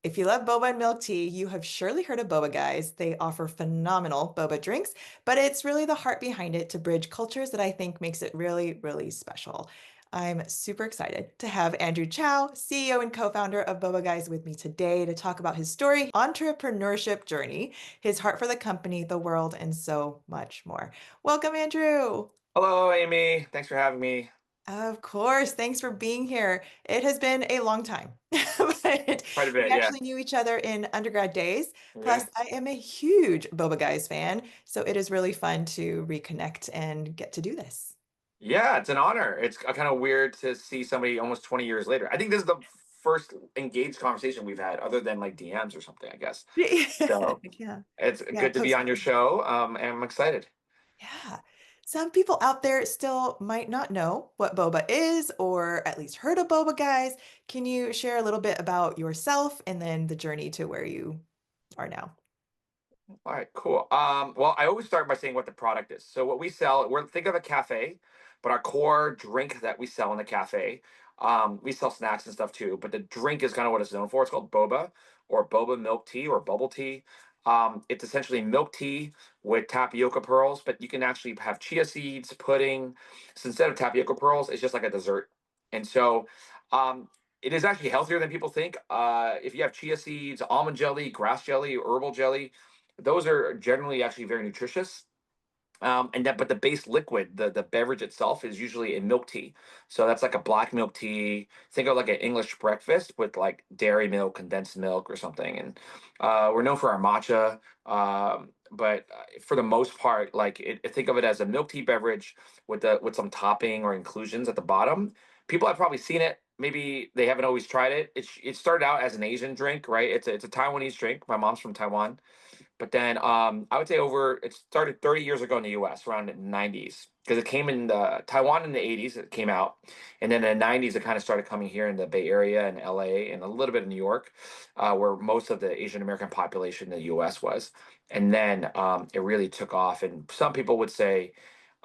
If you love boba and milk tea, you have surely heard of Boba Guys. They offer phenomenal boba drinks, but it's really the heart behind it to bridge cultures that I think makes it really, really special. I'm super excited to have Andrew Chau, CEO and co-founder of Boba Guys, with me today to talk about his story, entrepreneurship journey, his heart for the company, the world, and so much more. Welcome, Andrew. Hello, Amy. Thanks for having me. Of course. Thanks for being here. It has been a long time, but Quite a we bit, yeah. actually knew each other in undergrad days. Plus, Yeah. I am a huge Boba Guys fan, so it is really fun to reconnect and get to do this. Yeah, it's an honor. It's kind of weird to see somebody almost 20 years later. I think this is the first engaged conversation we've had other than like DMs or something, I guess. So Yeah. it's Yeah, good to be post. on your show. And I'm excited. Yeah. Some people out there still might not know what boba is or at least heard of Boba Guys. Can you share a little bit about yourself and then the journey to where you are now? All right, cool. Well, I always start by saying what the product is. So what we sell, think of a cafe, but our core drink that we sell in the cafe, we sell snacks and stuff too, but the drink is kind of what it's known for. It's called boba or boba milk tea or bubble tea. It's essentially milk tea with tapioca pearls, but you can actually have chia seeds, pudding. So instead of tapioca pearls, it's just like a dessert. And so it is actually healthier than people think. If you have chia seeds, almond jelly, grass jelly, herbal jelly, those are generally actually very nutritious. But the base liquid, the beverage itself, is usually a milk tea. So that's like a black milk tea. Think of like an English breakfast with like dairy milk, condensed milk, or something. And we're known for our matcha. But for the most part, think of it as a milk tea beverage with some topping or inclusions at the bottom. People have probably seen it. Maybe they haven't always tried it. It started out as an Asian drink, right? It's a Taiwanese drink. My mom's from Taiwan, but then I would say it started 30 years ago in the US, around the 90s, because it came in Taiwan in the 80s, it came out. And then in the 90s, it kind of started coming here in the Bay Area and LA and a little bit of New York, where most of the Asian American population in the US was. And then it really took off. And some people would say,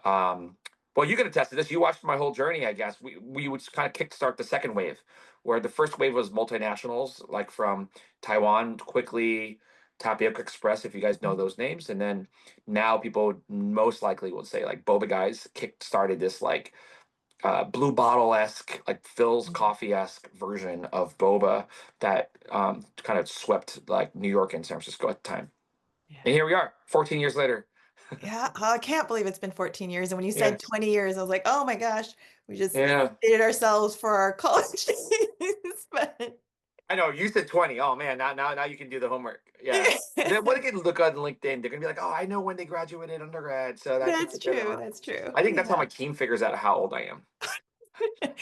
um, well, you can attest to this. You watched my whole journey, I guess. We would kind of kickstart the second wave, where the first wave was multinationals, like from Taiwan, quickly Tapioca Express, if you guys know those names. And then now people most likely will say like Boba Guys kick started this like blue bottle esque, like Phil's coffee esque version of boba that kind of swept like New York and San Francisco at the time. Yeah. And here we are, 14 years later. Yeah, I can't believe it's been 14 years. And when you Yeah. said 20 years, I was like, oh my gosh, we just Yeah. dated ourselves for our college days. But I know you said 20. Oh man, now you can do the homework. Yeah. Then when they can look on LinkedIn, they're gonna be like, oh, I know when they graduated undergrad, so that could that's take that true. on. That's true. I think that's how Yeah. my team figures out how old I am.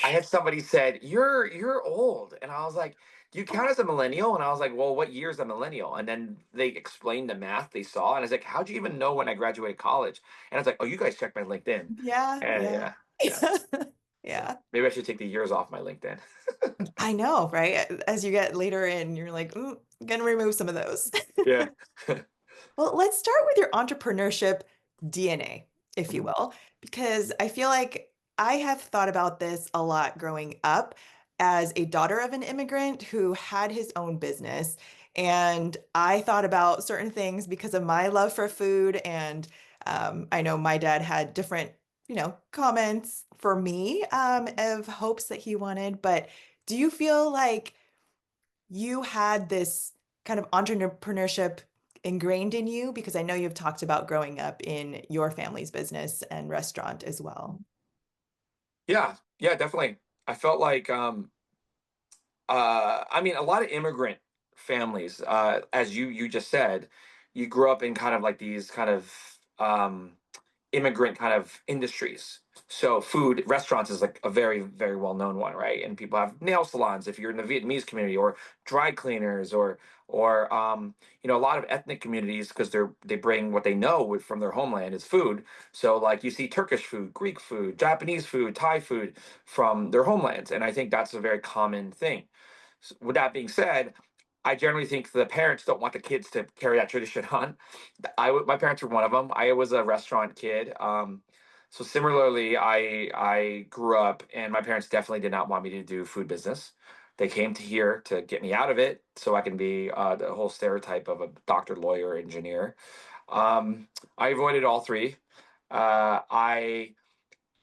I had somebody said, "You're old," and I was like, "Do you count as a millennial?" And I was like, "Well, what year is a millennial?" And then they explained the math they saw, and I was like, "How'd you even know when I graduated college?" And I was like, "Oh, you guys checked my LinkedIn." Yeah. And Yeah. yeah, yeah. So Yeah. maybe I should take the years off my LinkedIn. I know, right? As you get later in, you're like, gonna remove some of those. Yeah. Well, let's start with your entrepreneurship DNA, if you Mhm. will, because I feel like I have thought about this a lot growing up as a daughter of an immigrant who had his own business. And I thought about certain things because of my love for food. And I know my dad had different, comments for me of hopes that he wanted. But do you feel like you had this kind of entrepreneurship ingrained in you? Because I know you've talked about growing up in your family's business and restaurant as well. Yeah, yeah, definitely. I felt like I mean, a lot of immigrant families, as you just said, you grew up in kind of like these kind of immigrant kind of industries. So food, restaurants is like a very, very well known one, right? And people have nail salons if you're in the Vietnamese community, or dry cleaners, or a lot of ethnic communities because they bring what they know from their homeland is food. So like you see Turkish food, Greek food, Japanese food, Thai food from their homelands, and I think that's a very common thing. With that being said, I generally think the parents don't want the kids to carry that tradition on. My parents were one of them. I was a restaurant kid. So similarly, I grew up, and my parents definitely did not want me to do food business. They came to here to get me out of it so I can be the whole stereotype of a doctor, lawyer, engineer. I avoided all three. I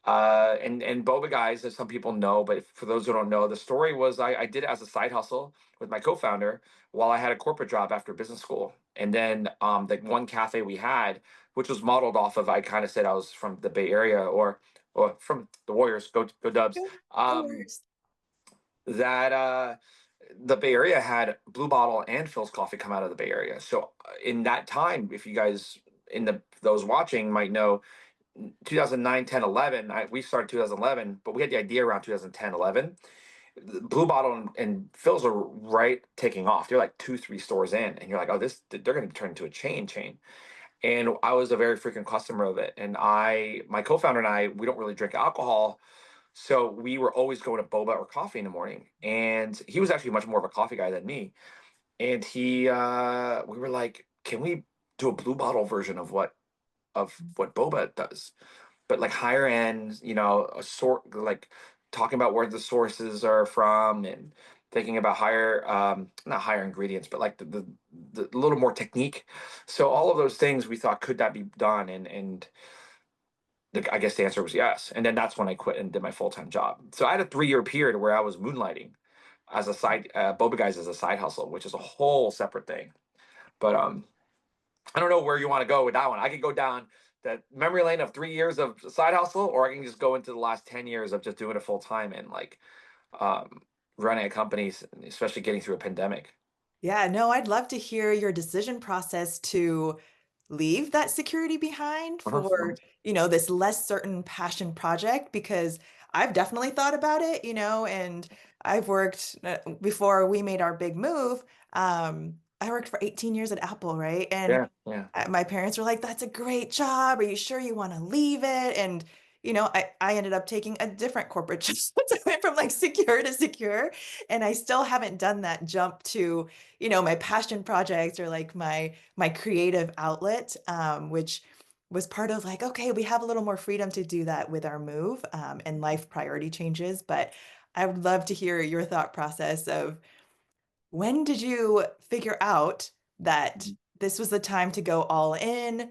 and Boba Guys, as some people know, but for those who don't know, the story was I did it as a side hustle with my co-founder while I had a corporate job after business school. And then the one cafe we had, which was modeled off of, I kind of said I was from the Bay Area or from the Warriors, go Dubs. Go, go Um, Warriors. that the Bay Area had Blue Bottle and Phil's Coffee come out of the Bay Area. So in that time, if you guys in the those watching might know, 2009, 10, 11, we started 2011, but we had the idea around 2010, 11. Blue Bottle and Phil's are right taking off. They're like 2, 3 stores in, and you're like, oh, they're going to turn into a chain. And I was a very frequent customer of it. And my co-founder and I, we don't really drink alcohol, so we were always going to boba or coffee in the morning. And he was actually much more of a coffee guy than me. And we were like, can we do a Blue Bottle version of what boba does? But like higher end, a sort like talking about where the sources are from and thinking about higher, not higher ingredients, but like the little more technique. So all of those things we thought could that be done, and I guess the answer was yes. And then that's when I quit and did my full time job. So I had a 3 year period where I was moonlighting as a side Boba Guys as a side hustle, which is a whole separate thing. But I don't know where you want to go with that one. I could go down that memory lane of 3 years of side hustle, or I can just go into the last 10 years of just doing it full time and like um, running a company, especially getting through a pandemic. Yeah, no, I'd love to hear your decision process to leave that security behind Uh-huh. for, this less certain passion project because I've definitely thought about it, and I've worked before we made our big move. I worked for 18 years at Apple, right? And Yeah, yeah, my parents were like, "That's a great job. Are you sure you want to leave it?" And I ended up taking a different corporate job. So I went from like secure to secure, and I still haven't done that jump to my passion project or like my creative outlet, which was part of like, okay, we have a little more freedom to do that with our move, and life priority changes. But I would love to hear your thought process of when did you figure out that this was the time to go all in?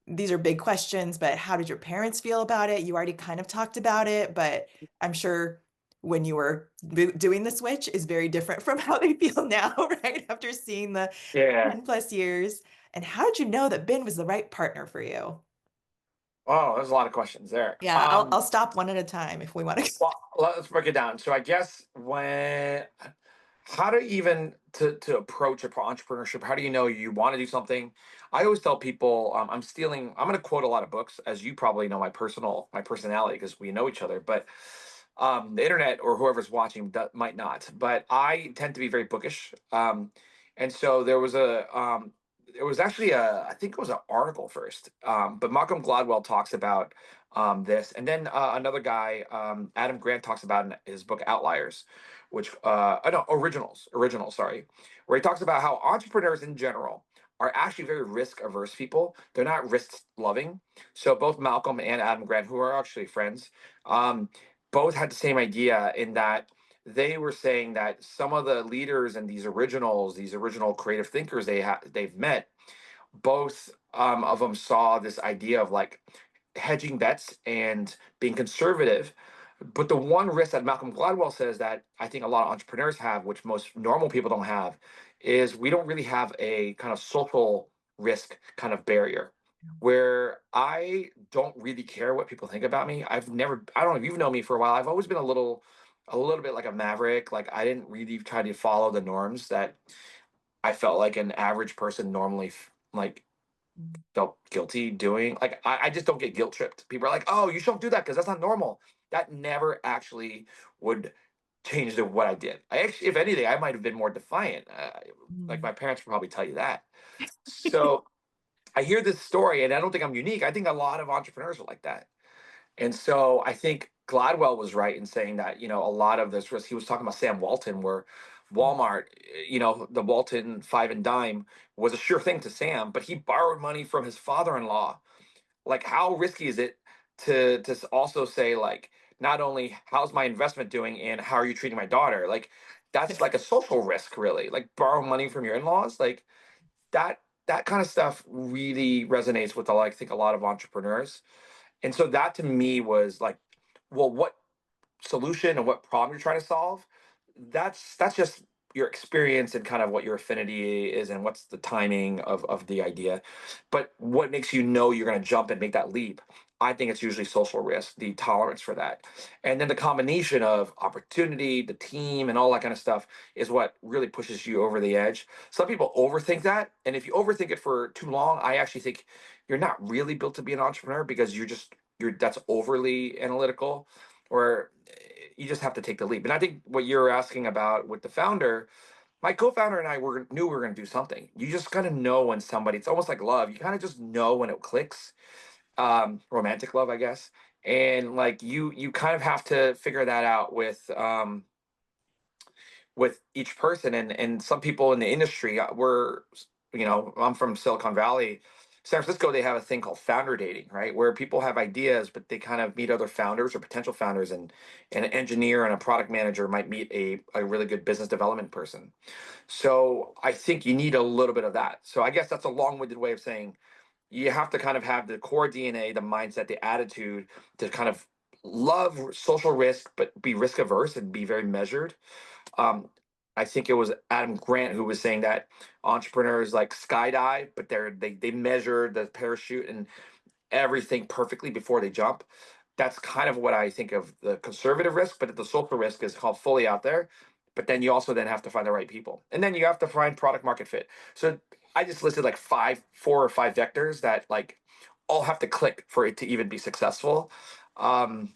These are big questions, but how did your parents feel about it? You already kind of talked about it, but I'm sure when you were doing the switch is very different from how they feel now, right? After seeing the yeah. 10 plus years. And how did you know that Ben was the right partner for you? Oh, there's a lot of questions there. Yeah, I'll stop one at a time if we want to. Well, let's break it down. So I guess how to even to approach entrepreneurship, how do you know you want to do something? I always tell people, I'm going to quote a lot of books, as you probably know my personality because we know each other, but the internet or whoever's watching that might not, but I tend to be very bookish. And so there was actually I think it was an article first, but Malcolm Gladwell talks about this, and then another guy, Adam Grant, talks about in his book Outliers, which no, originals, sorry, where he talks about how entrepreneurs in general are actually very risk averse people. They're not risk loving. So both Malcolm and Adam Grant, who are actually friends, um, both had the same idea in that they were saying that some of the leaders and these original creative thinkers they've met, both of them saw this idea of like hedging bets and being conservative. But the one risk that Malcolm Gladwell says that I think a lot of entrepreneurs have, which most normal people don't have, is we don't really have a kind of social risk kind of barrier where I don't really care what people think about me. I don't know if you've known me for a while. I've always been a little bit like a maverick. Like I didn't really try to follow the norms that I felt like an average person normally like felt guilty doing. Like I just don't get guilt tripped. People are like, "Oh, you shouldn't do that because that's not normal." That never actually would change what I did. I actually, if anything, I might have been more defiant. Like my parents would probably tell you that. So I hear this story, and I don't think I'm unique. I think a lot of entrepreneurs are like that. And so I think Gladwell was right in saying that, a lot of this risk, he was talking about Sam Walton, where Walmart, the Walton five and dime was a sure thing to Sam, but he borrowed money from his father-in-law. Like, how risky is it to also say, like, not only how's my investment doing and how are you treating my daughter? Like, that's like a social risk, really. Like borrowing money from your in-laws, like that that kind of stuff really resonates with I think a lot of entrepreneurs. And so that to me was like, well, what solution and what problem you're trying to solve, that's just your experience and kind of what your affinity is and what's the timing of the idea. But what makes you know you're going to jump and make that leap, I think it's usually social risk, the tolerance for that. And then the combination of opportunity, the team, and all that kind of stuff is what really pushes you over the edge. Some people overthink that. And if you overthink it for too long, I actually think you're not really built to be an entrepreneur because you're that's overly analytical, or you just have to take the leap. And I think what you're asking about with the founder, my co-founder and I knew we were going to do something. You just kind of know when somebody, it's almost like love. You kind of just know when it clicks. Romantic love, I guess. And like you kind of have to figure that out with each person. And some people in the industry were, I'm from Silicon Valley, San Francisco. They have a thing called founder dating, right, where people have ideas but they kind of meet other founders or potential founders, and an engineer and a product manager might meet a really good business development person. So I think you need a little bit of that. So I guess that's a long-winded way of saying you have to kind of have the core DNA, the mindset, the attitude to kind of love social risk but be risk averse and be very measured. um, I think it was Adam Grant who was saying that entrepreneurs like skydive, but they measure the parachute and everything perfectly before they jump. That's kind of what I think of the conservative risk, but the social risk is called fully out there. But then you also then have to find the right people, and then you have to find product market fit. So I just listed like four or five vectors that like all have to click for it to even be successful. Um,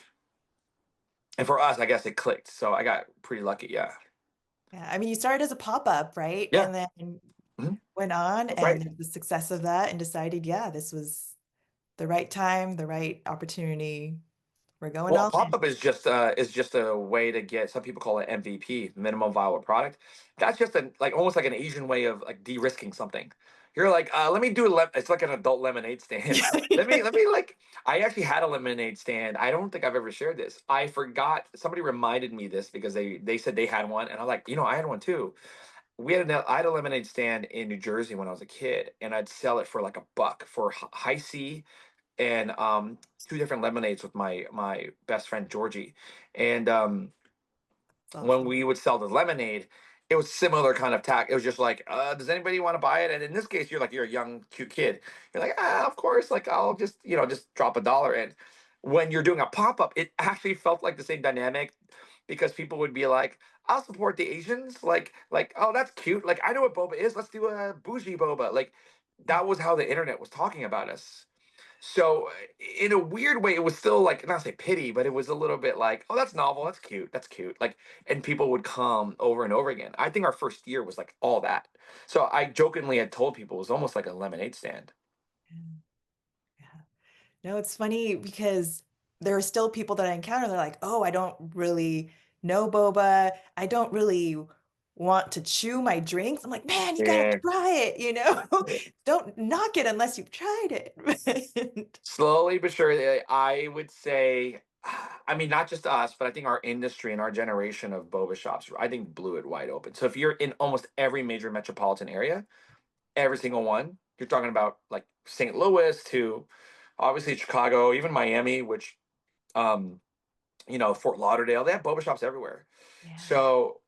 and for us, I guess it clicked. So I got pretty lucky. Yeah. Yeah, I mean, you started as a pop-up, right? Yeah. And then Mhm. went on That's and right. there's the success of that and decided, yeah, this was the right time, the right opportunity. We're going Well, all pop in. up is just a way to get, some people call it MVP, minimum viable product. That's just a like almost like an Asian way of like de-risking something. You're like, let me do it's like an adult lemonade stand. Let me like, I actually had a lemonade stand. I don't think I've ever shared this. I forgot, somebody reminded me this because they said they had one, and I'm like, I had one too. I had a lemonade stand in New Jersey when I was a kid, and I'd sell it for like $1 for high C and two different lemonades with my best friend Georgie. And It's when awesome. we would sell the lemonade, it was similar kind of tack. It was just like, does anybody want to buy it? And in this case, you're a young, cute kid. You're like, of course, like I'll just, just drop $1. And when you're doing a pop-up, it actually felt like the same dynamic because people would be like, I'll support the Asians. Like, oh, that's cute. Like, I know what boba is. Let's do a bougie boba. Like, that was how the internet was talking about us. So in a weird way, it was still like, not say pity, but it was a little bit like, oh, that's novel, that's cute, that's cute. Like, and people would come over and over again. I think our first year was like all that. So I jokingly had told people it was almost like a lemonade stand. Yeah. No, it's funny because there are still people that I encounter. They're like, "Oh, I don't really know boba. I don't really want to chew my drinks." I'm like, "Man, you gotta Yeah. try it, you know? Don't knock it unless you've tried it." Slowly but surely, I would say, I mean, not just us, but I think our industry and our generation of boba shops, I think blew it wide open. So if you're in almost every major metropolitan area, every single one, you're talking about like St. Louis to obviously Chicago, even Miami, which um, Fort Lauderdale, they have boba shops everywhere. Yeah. So,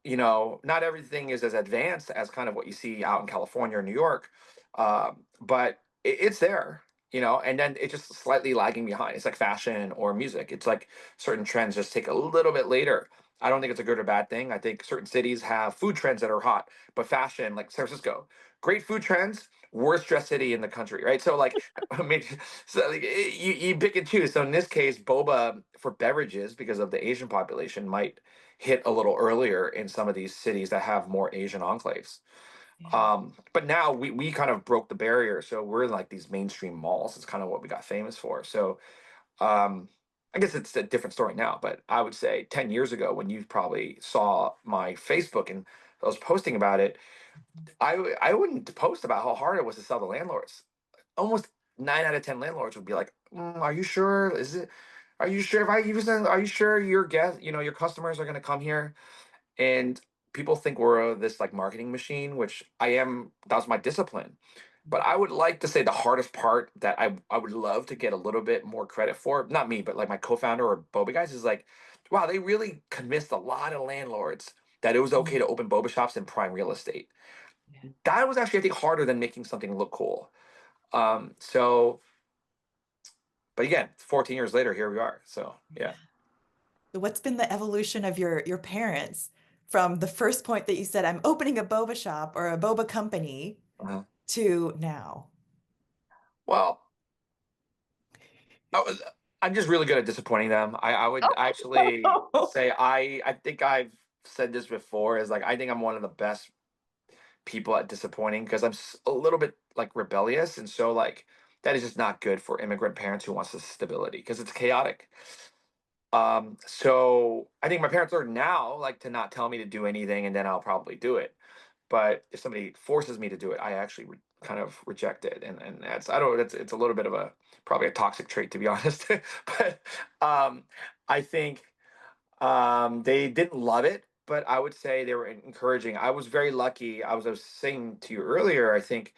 not everything is as advanced as kind of what you see out in California or New York. But it's there, and then it's just slightly lagging behind. It's like fashion or music. It's like certain trends just take a little bit later. I don't think it's a good or bad thing. I think certain cities have food trends that are hot, but fashion, like San Francisco, great food trends, worst dressed city in the country, right? So like, I mean, so like, you pick and choose. So in this case, boba for beverages, because of the Asian population, might hit a little earlier in some of these cities that have more Asian enclaves. Yeah. But now we kind of broke the barrier, so we're in like these mainstream malls. It's kind of what we got famous for. So um, I guess it's a different story now, but I would say 10 years ago when you probably saw my Facebook and I was posting about it, I wouldn't post about how hard it was to sell to landlords. Almost 9 out of 10 landlords would be like, "Are you sure? Is it? Are you sure if I use them? Are you sure your guest, your customers are going to come here?" And people think we're this like marketing machine, which I am. That was my discipline. But I would like to say the hardest part that I would love to get a little bit more credit for, not me, but like my co-founder or Boba Guys, is like, wow, they really convinced a lot of landlords that it was okay Mhm. to open boba shops in prime real estate. Yeah. That was actually, I think, harder than making something look cool. So, but again, 14 years later, here we are. So yeah. So what's been the evolution of your parents from the first point that you said, I'm opening a boba shop or a boba company Uh-huh. to now? Well, I was, I'm just really good at disappointing them. I would actually say I think I've said this before, is like I think I'm one of the best people at disappointing because a little bit like rebellious, and so like that is just not good for immigrant parents who wants the stability because it's chaotic. So I think my parents are now like to not tell me to do anything, and then I'll probably do it. But if somebody forces me to do it, I actually kind of reject it, and that's I don't that's it's a little bit of a probably a toxic trait to be honest. But I think they didn't love it, but I would say they were encouraging. I was very lucky. I was saying to you earlier, I think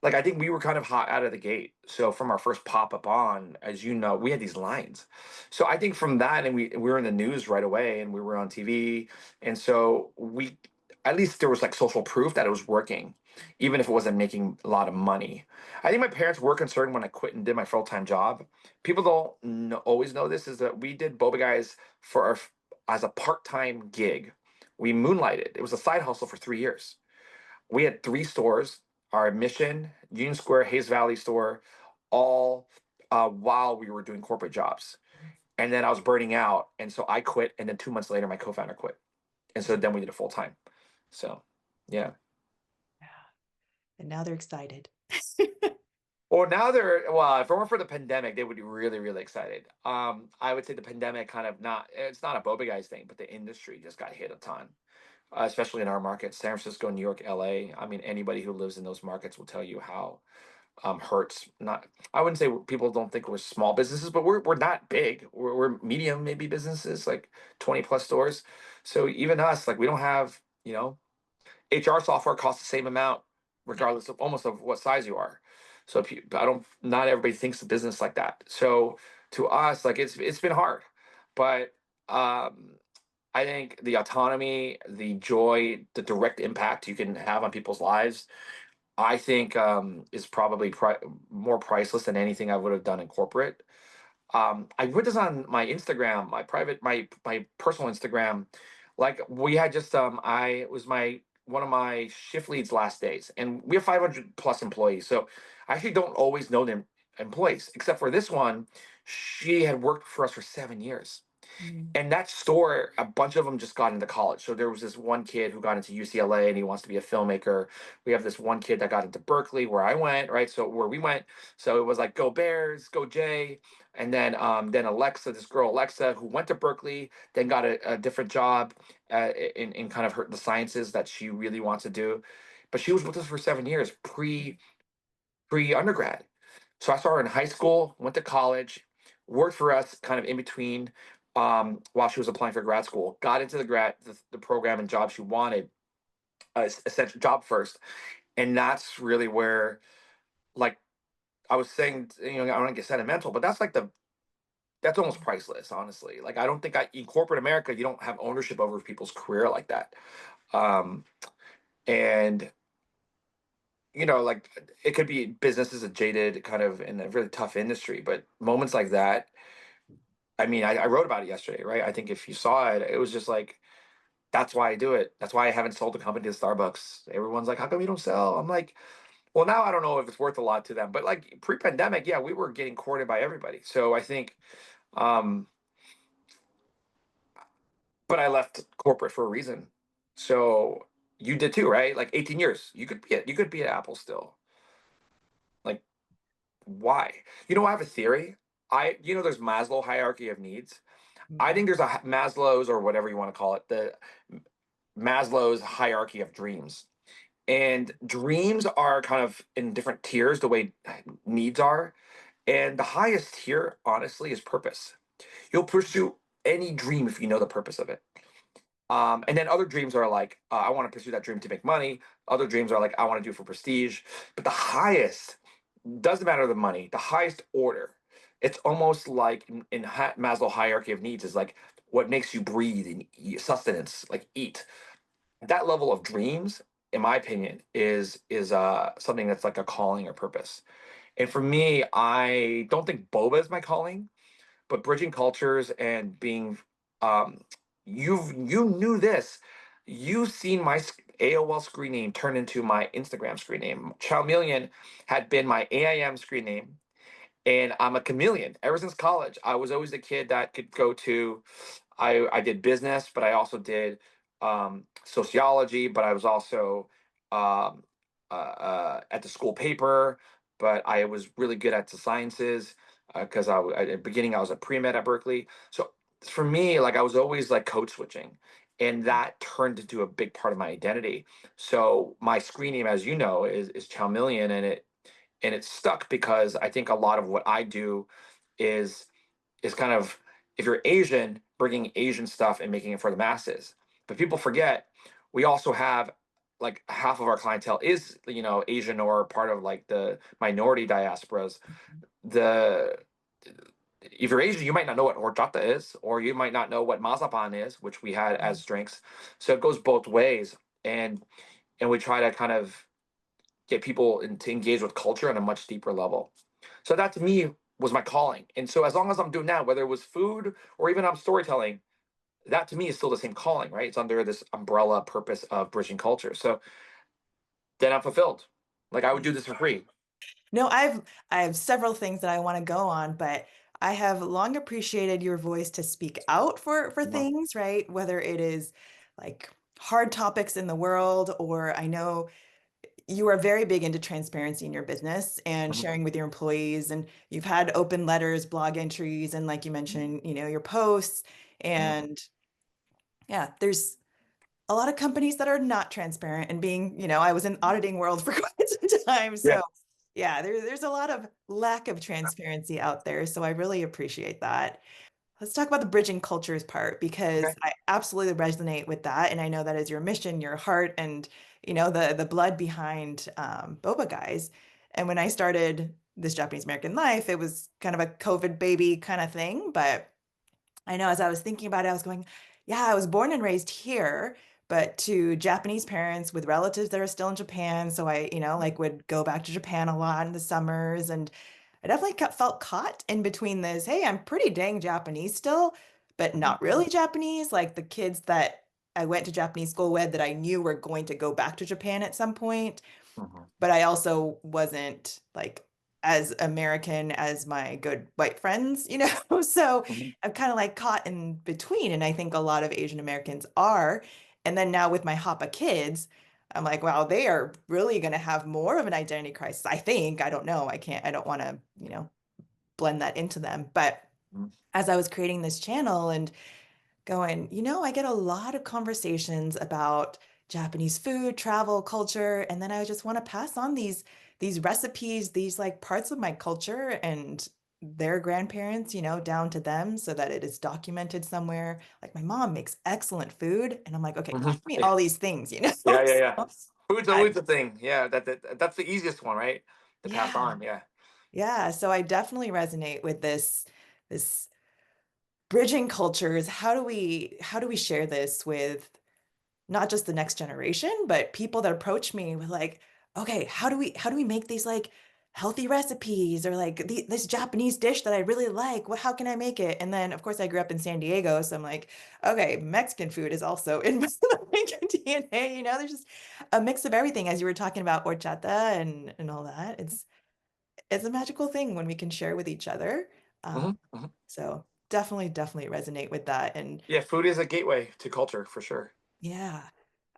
like I think we were kind of hot out of the gate. So from our first pop up on, as you know, we had these lines. So I think from that, and we were in the news right away, and we were on TV, and so we at least there was like social proof that it was working, even if it wasn't making a lot of money. I think my parents were concerned when I quit and did my full time job. People don't always know this is that we did Boba Guys for as a part time gig. We moonlighted. It was a side hustle for 3 years. We had three stores, our Mission, Union Square, Hayes Valley store, all while we were doing corporate jobs. And then I was burning out. And so I quit. And then 2 months later, my co founder quit. And so then we did it full time. So, yeah. Yeah. And now they're excited. Well, now well, if it weren't for the pandemic, they would be really, really excited. I would say the pandemic kind of it's not a Boba Guys thing, but the industry just got hit a ton, especially in our markets, San Francisco, New York, LA. I mean, anybody who lives in those markets will tell you how hurts. Not, I wouldn't say people don't think we're small businesses, but we're not big. We're medium maybe businesses, like 20 plus stores. So even us, like we don't have, HR software costs the same amount, Yeah. regardless of almost of what size you are. So if you, I don't, not everybody thinks of business like that. So to us, like it's been hard, but um, I think the autonomy, the joy, the direct impact you can have on people's lives, I think is probably more priceless than anything I would have done in corporate. I put this on my Instagram, my private, my personal Instagram. Like we had just I it was my one of my shift leads last days, and we have 500 plus employees. So I actually don't always know them employees, except for this one. She had worked for us for 7 years. Mm. And that store, a bunch of them just got into college. So there was this one kid who got into UCLA and he wants to be a filmmaker. We have this one kid that got into Berkeley, where I went, right? So where we went, so it was like go Bears, go Jay, and then Alexa, this girl Alexa, who went to Berkeley, then got a different job in kind of the sciences that she really wants to do. But she was with us for 7 years, pre undergrad. So I saw her in high school, went to college, worked for us kind of in between while she was applying for grad school, got into the program and job she wanted, essential job first. And that's really where, like I was saying, I don't want to get sentimental, but that's almost priceless, honestly. Like I don't think in corporate America, you don't have ownership over people's career like that. Um, and like it could be business is a jaded kind of in a really tough industry, but moments like that, I mean, I wrote about it yesterday, right? I think if you saw it, it was just like, that's why I do it. That's why I haven't sold the company to Starbucks. Everyone's like, how come you don't sell? I'm like, well, now I don't know if it's worth a lot to them, but like pre-pandemic, yeah, we were getting courted by everybody. So I think, um, but I left corporate for a reason. So you did too, right? Like 18 years. You could be at Apple still. Like, why? I have a theory. There's Maslow hierarchy of needs. I Mhm. think there's a Maslow's, or whatever you want to call it, the Maslow's hierarchy of dreams. And dreams are kind of in different tiers, the way needs are. And the highest tier, honestly, is purpose. You'll pursue any dream if you know the purpose of it. And then other dreams are like, I want to pursue that dream to make money. Other dreams are like, I want to do it for prestige. But the highest, doesn't matter the money, the highest order, it's almost like in Maslow hierarchy of needs is like what makes you breathe and eat, sustenance, like eat. That level of dreams, in my opinion, is something that's like a calling or purpose. And for me, I don't think boba is my calling, but bridging cultures and being um you knew this, you've seen my AOL screen name turn into my Instagram screen name. Chow Million had been my AIM screen name, and I'm a chameleon ever since college. I was always the kid that could go to, I did business, but I also did sociology, but I was also um, at the school paper, but I was really good at the sciences because at the beginning I was a pre-med at Berkeley. So for me, like I was always like code switching, and that turned into a big part of my identity. So my screen name, as you know, is Chow Million, and it's stuck because I think a lot of what I do is kind of, if you're Asian, bringing Asian stuff and making it for the masses. But people forget we also have like half of our clientele is, Asian or part of like the minority diasporas. The If you're Asian, you might not know what horchata is, or you might not know what mazapan is, which we had as drinks. So it goes both ways, and we try to kind of get people to engage with culture on a much deeper level. So that to me was my calling. And so as long as I'm doing that, whether it was food or even I'm storytelling, that to me is still the same calling, right? It's under this umbrella purpose of bridging culture. So then I'm fulfilled. Like I would do this for free. No, I have several things that I want to go on, but I have long appreciated your voice to speak out for Mhm, things, right? Whether it is like hard topics in the world, or I know you are very big into transparency in your business and mhm, sharing with your employees, and you've had open letters, blog entries, and like you mentioned, your posts. mhm, And yeah, there's a lot of companies that are not transparent, and being, I was in auditing world for quite some time. yeah. So yeah, there's a lot of lack of transparency out there. So I really appreciate that. Let's talk about the bridging cultures part, Okay. because I absolutely resonate with that. And I know that is your mission, your heart, and the blood behind Boba Guys. And when I started this Japanese American life, it was kind of a COVID baby kind of thing. But I know as I was thinking about it, I was going, yeah, I was born and raised here, but to Japanese parents with relatives that are still in Japan. So I, like would go back to Japan a lot in the summers. And I definitely felt caught in between this. Hey, I'm pretty dang Japanese still, but Mhm, not really Japanese. Like the kids that I went to Japanese school with that I knew were going to go back to Japan at some point, mhm, but I also wasn't like as American as my good white friends. So mhm, I'm kind of like caught in between. And I think a lot of Asian Americans are. And then now with my Hapa kids, I'm like, wow, they are really going to have more of an identity crisis. I think. I don't know. I don't want to, blend that into them. But mhm, as I was creating this channel and going, I get a lot of conversations about Japanese food, travel, culture, and then I just want to pass on these recipes, these like parts of my culture and their grandparents, down to them so that it is documented somewhere. Like my mom makes excellent food, and I'm like, okay, mhm. teach me all these things. Yeah, yeah, yeah. So Food's I, always the thing. Yeah, that's the easiest one, right? To pass yeah, on. Yeah. yeah. So I definitely resonate with this bridging cultures. How do we share this with not just the next generation, but people that approach me with like, okay, how do we make these like healthy recipes, or like this Japanese dish that I really like? How can I make it? And then of course I grew up in San Diego, so I'm like, okay, Mexican food is also in my DNA. There's just a mix of everything, as you were talking about horchata and all that. It's a magical thing when we can share with each other. Um, Mhm, mhm. so definitely resonate with that. And Yeah, food is a gateway to culture for sure. yeah.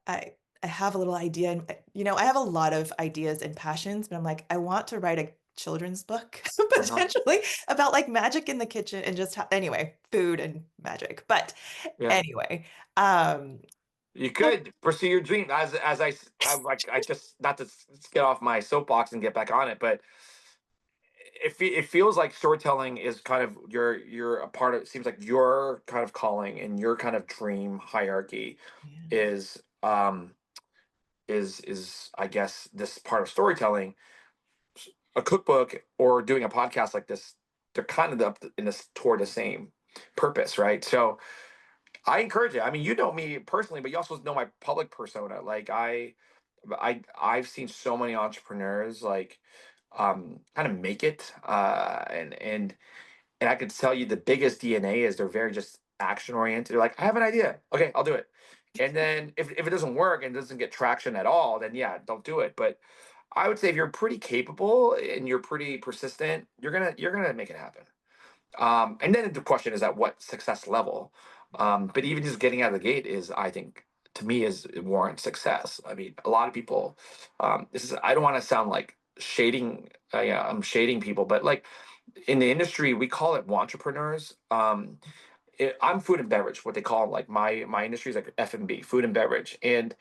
I have a little idea, and I have a lot of ideas and passions, but I'm like, I want to write a children's book Uh-huh. potentially about like magic in the kitchen and just anyway, food and magic. But Yeah. anyway, um, You so could pursue your dream I like I just, not to get off my soapbox and get back on it, but it feels like storytelling is kind of you're a part of. It seems like your kind of calling and your kind of dream hierarchy Yeah. is is I guess this part of storytelling, a cookbook or doing a podcast like this. They're kind of in this toward the same purpose, right? So I encourage it. I mean, you know me personally, but you also know my public persona. Like I've seen so many entrepreneurs like kind of make it, and I could tell you the biggest DNA is they're very just action oriented. They're like, I have an idea. Okay, I'll do it. And then if it doesn't work and doesn't get traction at all, then yeah, don't do it. But I would say if you're pretty capable and you're pretty persistent, you're gonna make it happen. And then the question is at what success level. But even just getting out of the gate is, I think, to me, is warrant success. I mean, a lot of people. This is. I don't want to sound like shading. Yeah, I'm shading people, but like in the industry, we call it entrepreneurs. I'm food and beverage, what they call like my industry is like F&B, food and beverage, and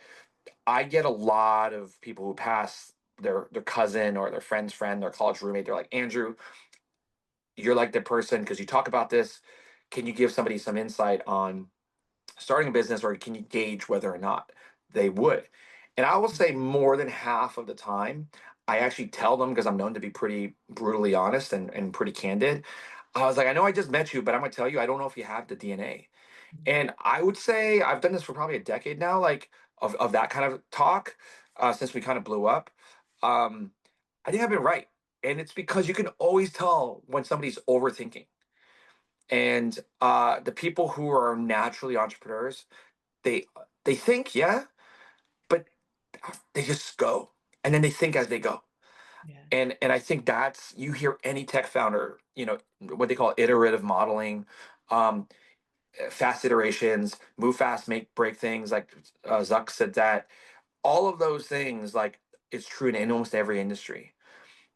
I get a lot of people who pass their cousin or their friend's friend, their college roommate. They're like, Andrew, you're like the person because you talk about this. Can you give somebody some insight on starting a business, or can you gauge whether or not they would? And I will say more than half of the time, I actually tell them because I'm known to be pretty brutally honest and pretty candid. I was like, I know I just met you, but I'm gonna tell you, I don't know if you have the DNA. And I would say I've done this for probably a decade now, like of that kind of talk, since we kind of blew up. Um, I think I've been right. And it's because you can always tell when somebody's overthinking. And the people who are naturally entrepreneurs, they they think, yeah, but they just go. And then they think as they go. Yeah. And I think that's you hear any tech founder, what they call iterative modeling, um, fast iterations, move fast, make break things, like Zuck said that. All of those things, like, it's true in almost every industry.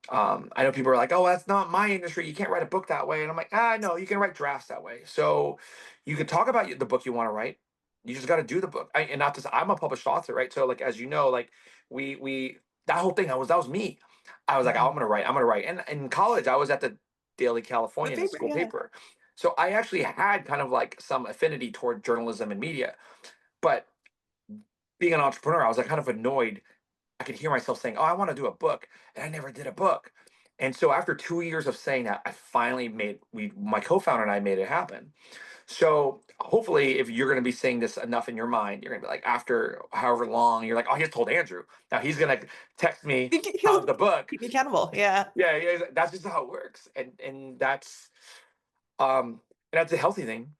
I know people are like, "Oh, that's not my industry. You can't write a book that way." And I'm like, no, you can write drafts that way. So you can talk about the book you want to write. You just got to do the book. And not to, I'm a published author, right? So like, as you know, like we that whole thing, that was me. I was like, oh, Mhm. I'm gonna write. And in college, I was at the Daily The Californian, the paper, school yeah. paper. So I actually had kind of like some affinity toward journalism and media. But being an entrepreneur, I was like kind of annoyed. I could hear myself saying, "Oh, I want to do a book," and I never did a book. And so after 2 years of saying that, I finally my co-founder and I made it happen. So hopefully, if you're going to be saying this enough in your mind, you're going to be like, after however long, you're like, "Oh, I just told Andrew. Now he's going to text me how's He'll the book." keep me accountable. Yeah. Yeah, yeah, that's just how it works, and um that's a healthy thing.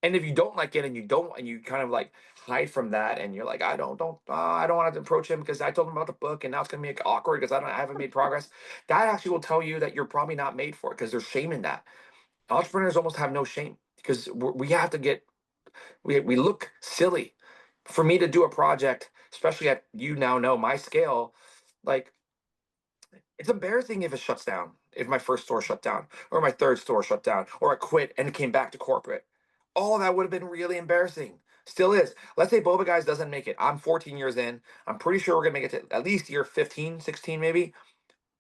And if you don't like it and you kind of like hide from that and you're like, I don't want to approach him because I told him about the book and now it's gonna make it awkward because I haven't made progress. That actually will tell you that you're probably not made for it because there's shame in that. Entrepreneurs almost have no shame because we have to get we look silly. For me to do a project, especially at, you now know my scale, like, it's embarrassing if it shuts down. If my first store shut down, or my third store shut down, or I quit and came back to corporate, all of that would have been really embarrassing. Still is. Let's say Boba Guys doesn't make it. I'm 14 years in. I'm pretty sure we're gonna make it to at least year 15, 16, maybe.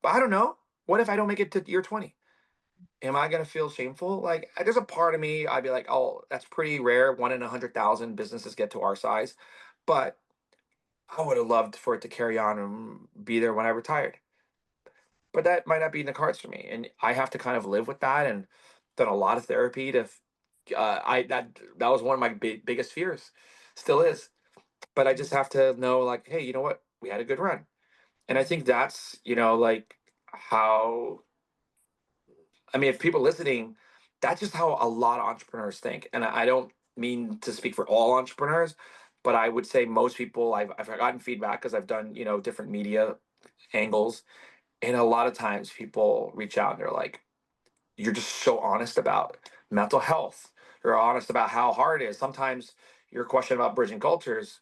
But I don't know. What if I don't make it to year 20? Am I gonna feel shameful? Like, there's a part of me, I'd be like, oh, that's pretty rare. One in 100,000 businesses get to our size. But I would have loved for it to carry on and be there when I retired, but that might not be in the cards for me, and I have to kind of live with that. And done a lot of therapy to I that was one of my biggest fears, still is. But I just have to know, like, hey, you know what, we had a good run. And I think that's, like, how, I mean, if people listening, that's just how a lot of entrepreneurs think. And I don't mean to speak for all entrepreneurs, but I would say most people, I've gotten feedback because I've done, different media angles. And a lot of times people reach out and they're like, you're just so honest about mental health. You're honest about how hard it is. Sometimes your question about bridging cultures,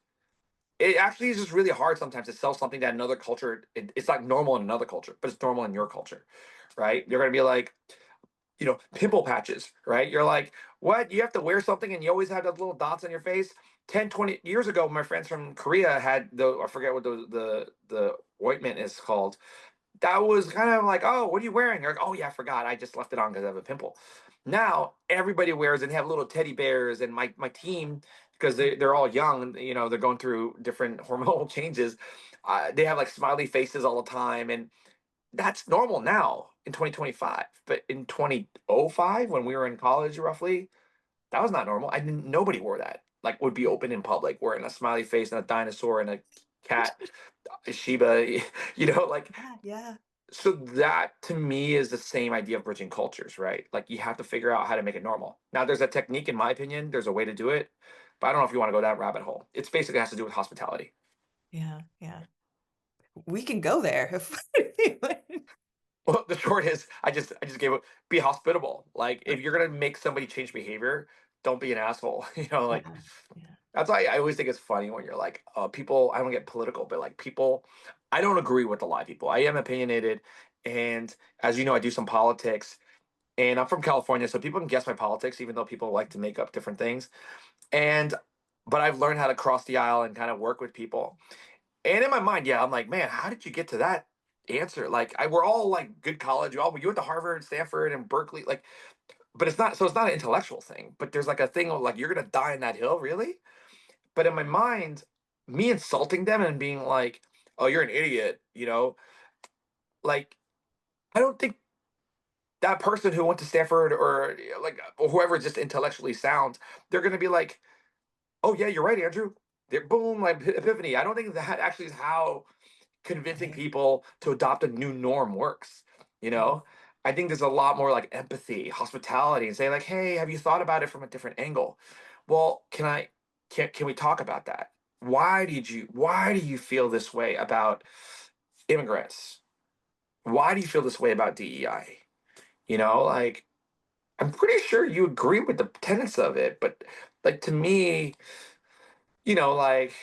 it actually is just really hard sometimes to sell something that another culture, it's like normal in another culture, but it's normal in your culture, right? You're going to be like, pimple patches, right? You're like, what? You have to wear something and you always have those little dots on your face? 10, 20 years ago, my friends from Korea had I forget what the ointment is called, that was kind of like, oh, what are you wearing? You're like, oh yeah, I forgot. I just left it on because I have a pimple. Now everybody wears and have little teddy bears, and my team, because they're all young, and they're going through different hormonal changes. They have like smiley faces all the time, and that's normal now in 2025. But in 2005, when we were in college, roughly, that was not normal. I didn't. Nobody wore that. Like would be open in public, wearing a smiley face and a dinosaur and a cat, a Shiba. Like Yeah, yeah, so that to me is the same idea of bridging cultures, right? Like you have to figure out how to make it normal. Now, there's a technique, in my opinion. There's a way to do it, but I don't know if you want to go that rabbit hole. It's basically has to do with hospitality. yeah, yeah. We can go there if Well, the short is, I just gave it. Be hospitable. Like if you're gonna make somebody change behavior, don't be an asshole. Like Yeah, yeah. that's why I always think it's funny when you're like, people. I don't get political, but like people, I don't agree with a lot of people. I am opinionated, and as you know, I do some politics. And I'm from California, so people can guess my politics, even though people like to make up different things. And but I've learned how to cross the aisle and kind of work with people. And in my mind, yeah, I'm like, man, how did you get to that answer? Like, we're all like good college. You went to Harvard, Stanford, and Berkeley. Like, but it's not. So it's not an intellectual thing. But there's like a thing of like, you're gonna die in that hill, really? But in my mind, me insulting them and being like, oh, you're an idiot, like I don't think that person who went to Stanford or like or whoever is just intellectually sound, they're going to be like, "Oh yeah, you're right, Andrew." They're boom, like epiphany. I don't think that actually is how convincing Right. people to adopt a new norm works. You Mhm. know, I think there's a lot more like empathy, hospitality, and say like, "Hey, have you thought about it from a different angle?" Well, can we talk about that? Why do you feel this way about immigrants? Why do you feel this way about DEI? Like I'm pretty sure you agree with the tenets of it, but like to me, like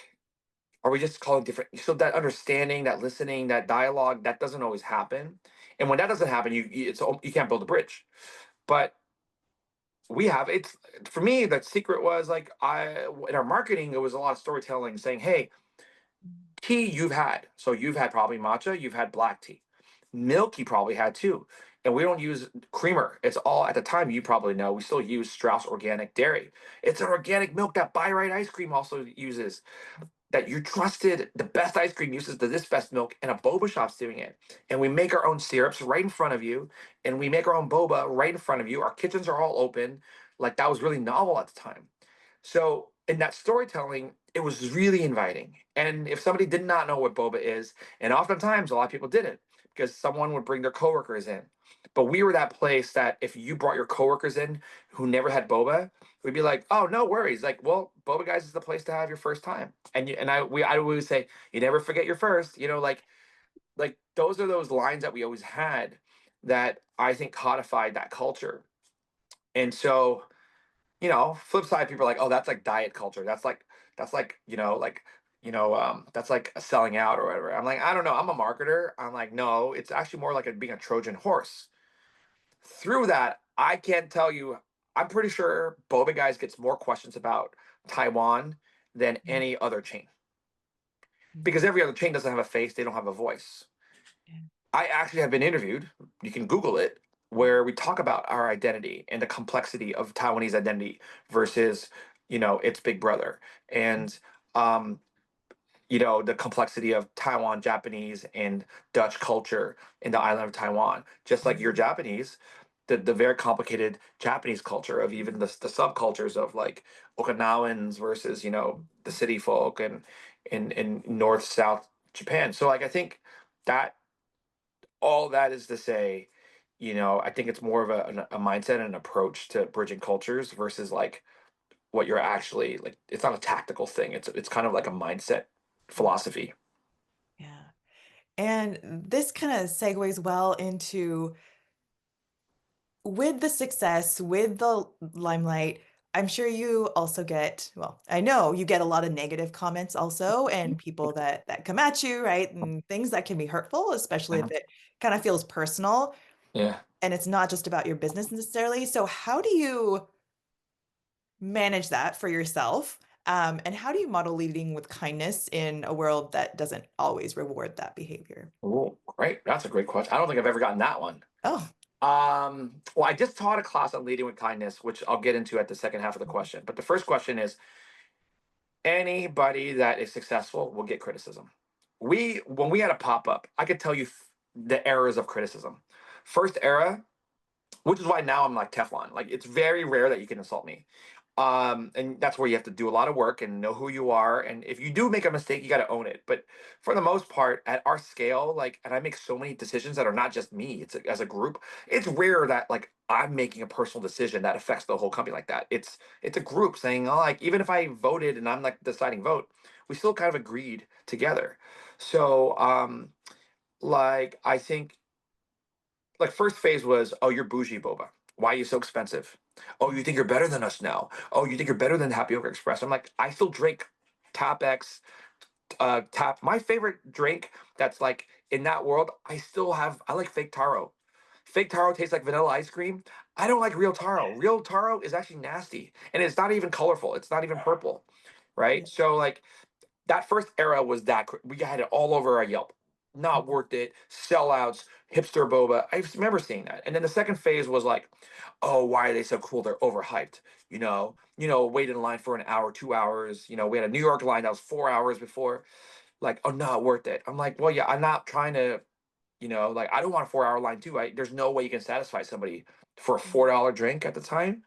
are we just calling different? So that understanding, that listening, that dialogue, that doesn't always happen. And when that doesn't happen, you can't build a bridge. But we have it's for me. The secret was like I in our marketing, it was a lot of storytelling, saying, "Hey, tea you've had. So you've had probably matcha, you've had black tea. Milk you probably had too. And we don't use creamer. It's all at the time you probably know. We still use Strauss organic dairy. It's an organic milk that Buy Right ice cream also uses. That you trusted the best ice cream uses this best milk, and a boba shop's doing it. And we make our own syrups right in front of you, and we make our own boba right in front of you. Our kitchens are all open. Like that was really novel at the time. So in that storytelling, it was really inviting. And if somebody did not know what boba is, and oftentimes a lot of people didn't, because someone would bring their coworkers in. But we were that place that if you brought your coworkers in who never had boba, we'd be like, "Oh, no worries. Like, well, Boba Guys is the place to have your first time." And I always say, "You never forget your first." Like those are those lines that we always had that I think codified that culture. And so flip side, people are like, oh, that's like diet culture. That's like, that's like a selling out or whatever. I'm like, I don't know. I'm a marketer. I'm like, no, it's actually more like being a Trojan horse. Through that, I can't tell you, I'm pretty sure Boba Guys gets more questions about Taiwan than Mhm. any other chain. Mhm. Because every other chain doesn't have a face, they don't have a voice. Yeah. I actually have been interviewed, you can Google it, where we talk about our identity and the complexity of Taiwanese identity versus, its big brother. And um, the complexity of Taiwan Japanese and Dutch culture in the island of Taiwan. Just like you're Mhm. Japanese, the very complicated Japanese culture of even the subcultures of like Okinawans versus, the city folk and in North South Japan. So like I think that all that is to say, I think it's more of a mindset and an approach to bridging cultures versus like what you're actually like. It's not a tactical thing. It's kind of like a mindset philosophy. Yeah. And this kind of segues well into with the success, with the limelight. I'm sure you also get, well, I know you get a lot of negative comments also, and people that come at you, right? And things that can be hurtful, especially if Mhm. it kind of feels personal Yeah. and it's not just about your business necessarily. So how do you manage that for yourself? And how do you model leading with kindness in a world that doesn't always reward that behavior? Ooh. Great. That's a great question. I don't think I've ever gotten that one. Oh. Well, I just taught a class on leading with kindness, which I'll get into at the second half of the question. But the first question is, anybody that is successful will get criticism. When we had a pop up, I could tell you the eras of criticism. First era, which is why now I'm like Teflon. Like it's very rare that you can insult me. And that's where you have to do a lot of work and know who you are. And if you do make a mistake, you got to own it. But for the most part, at our scale, like, and I make so many decisions that are not just me. As a group. It's rare that like I'm making a personal decision that affects the whole company like that. It's a group saying, oh, like even if I voted and I'm like the deciding vote, we still kind of agreed together. So, like I think like first phase was, oh, you're bougie, Boba. Why are you so expensive? Oh, you think you're better than us now? Oh, you think you're better than Happy Oak Express? I'm like, I still drink Tap X, Tap. My favorite drink that's like in that world, I still have. I like fake taro. Fake taro tastes like vanilla ice cream. I don't like real taro. Real taro is actually nasty, and it's not even colorful. It's not even purple, right? So like that first era was that we had it all over our Yelp. Not worth it. Sellouts, hipster boba. I remember seeing that. And then the second phase was like, oh, why are they so cool? They're overhyped. Wait in line for an hour, 2 hours. We had a New York line that was 4 hours before. Like, oh, not worth it. I'm like, well, yeah, I'm not trying to, like I don't want a 4 hour line too. There's no way you can satisfy somebody for a $4 drink at the time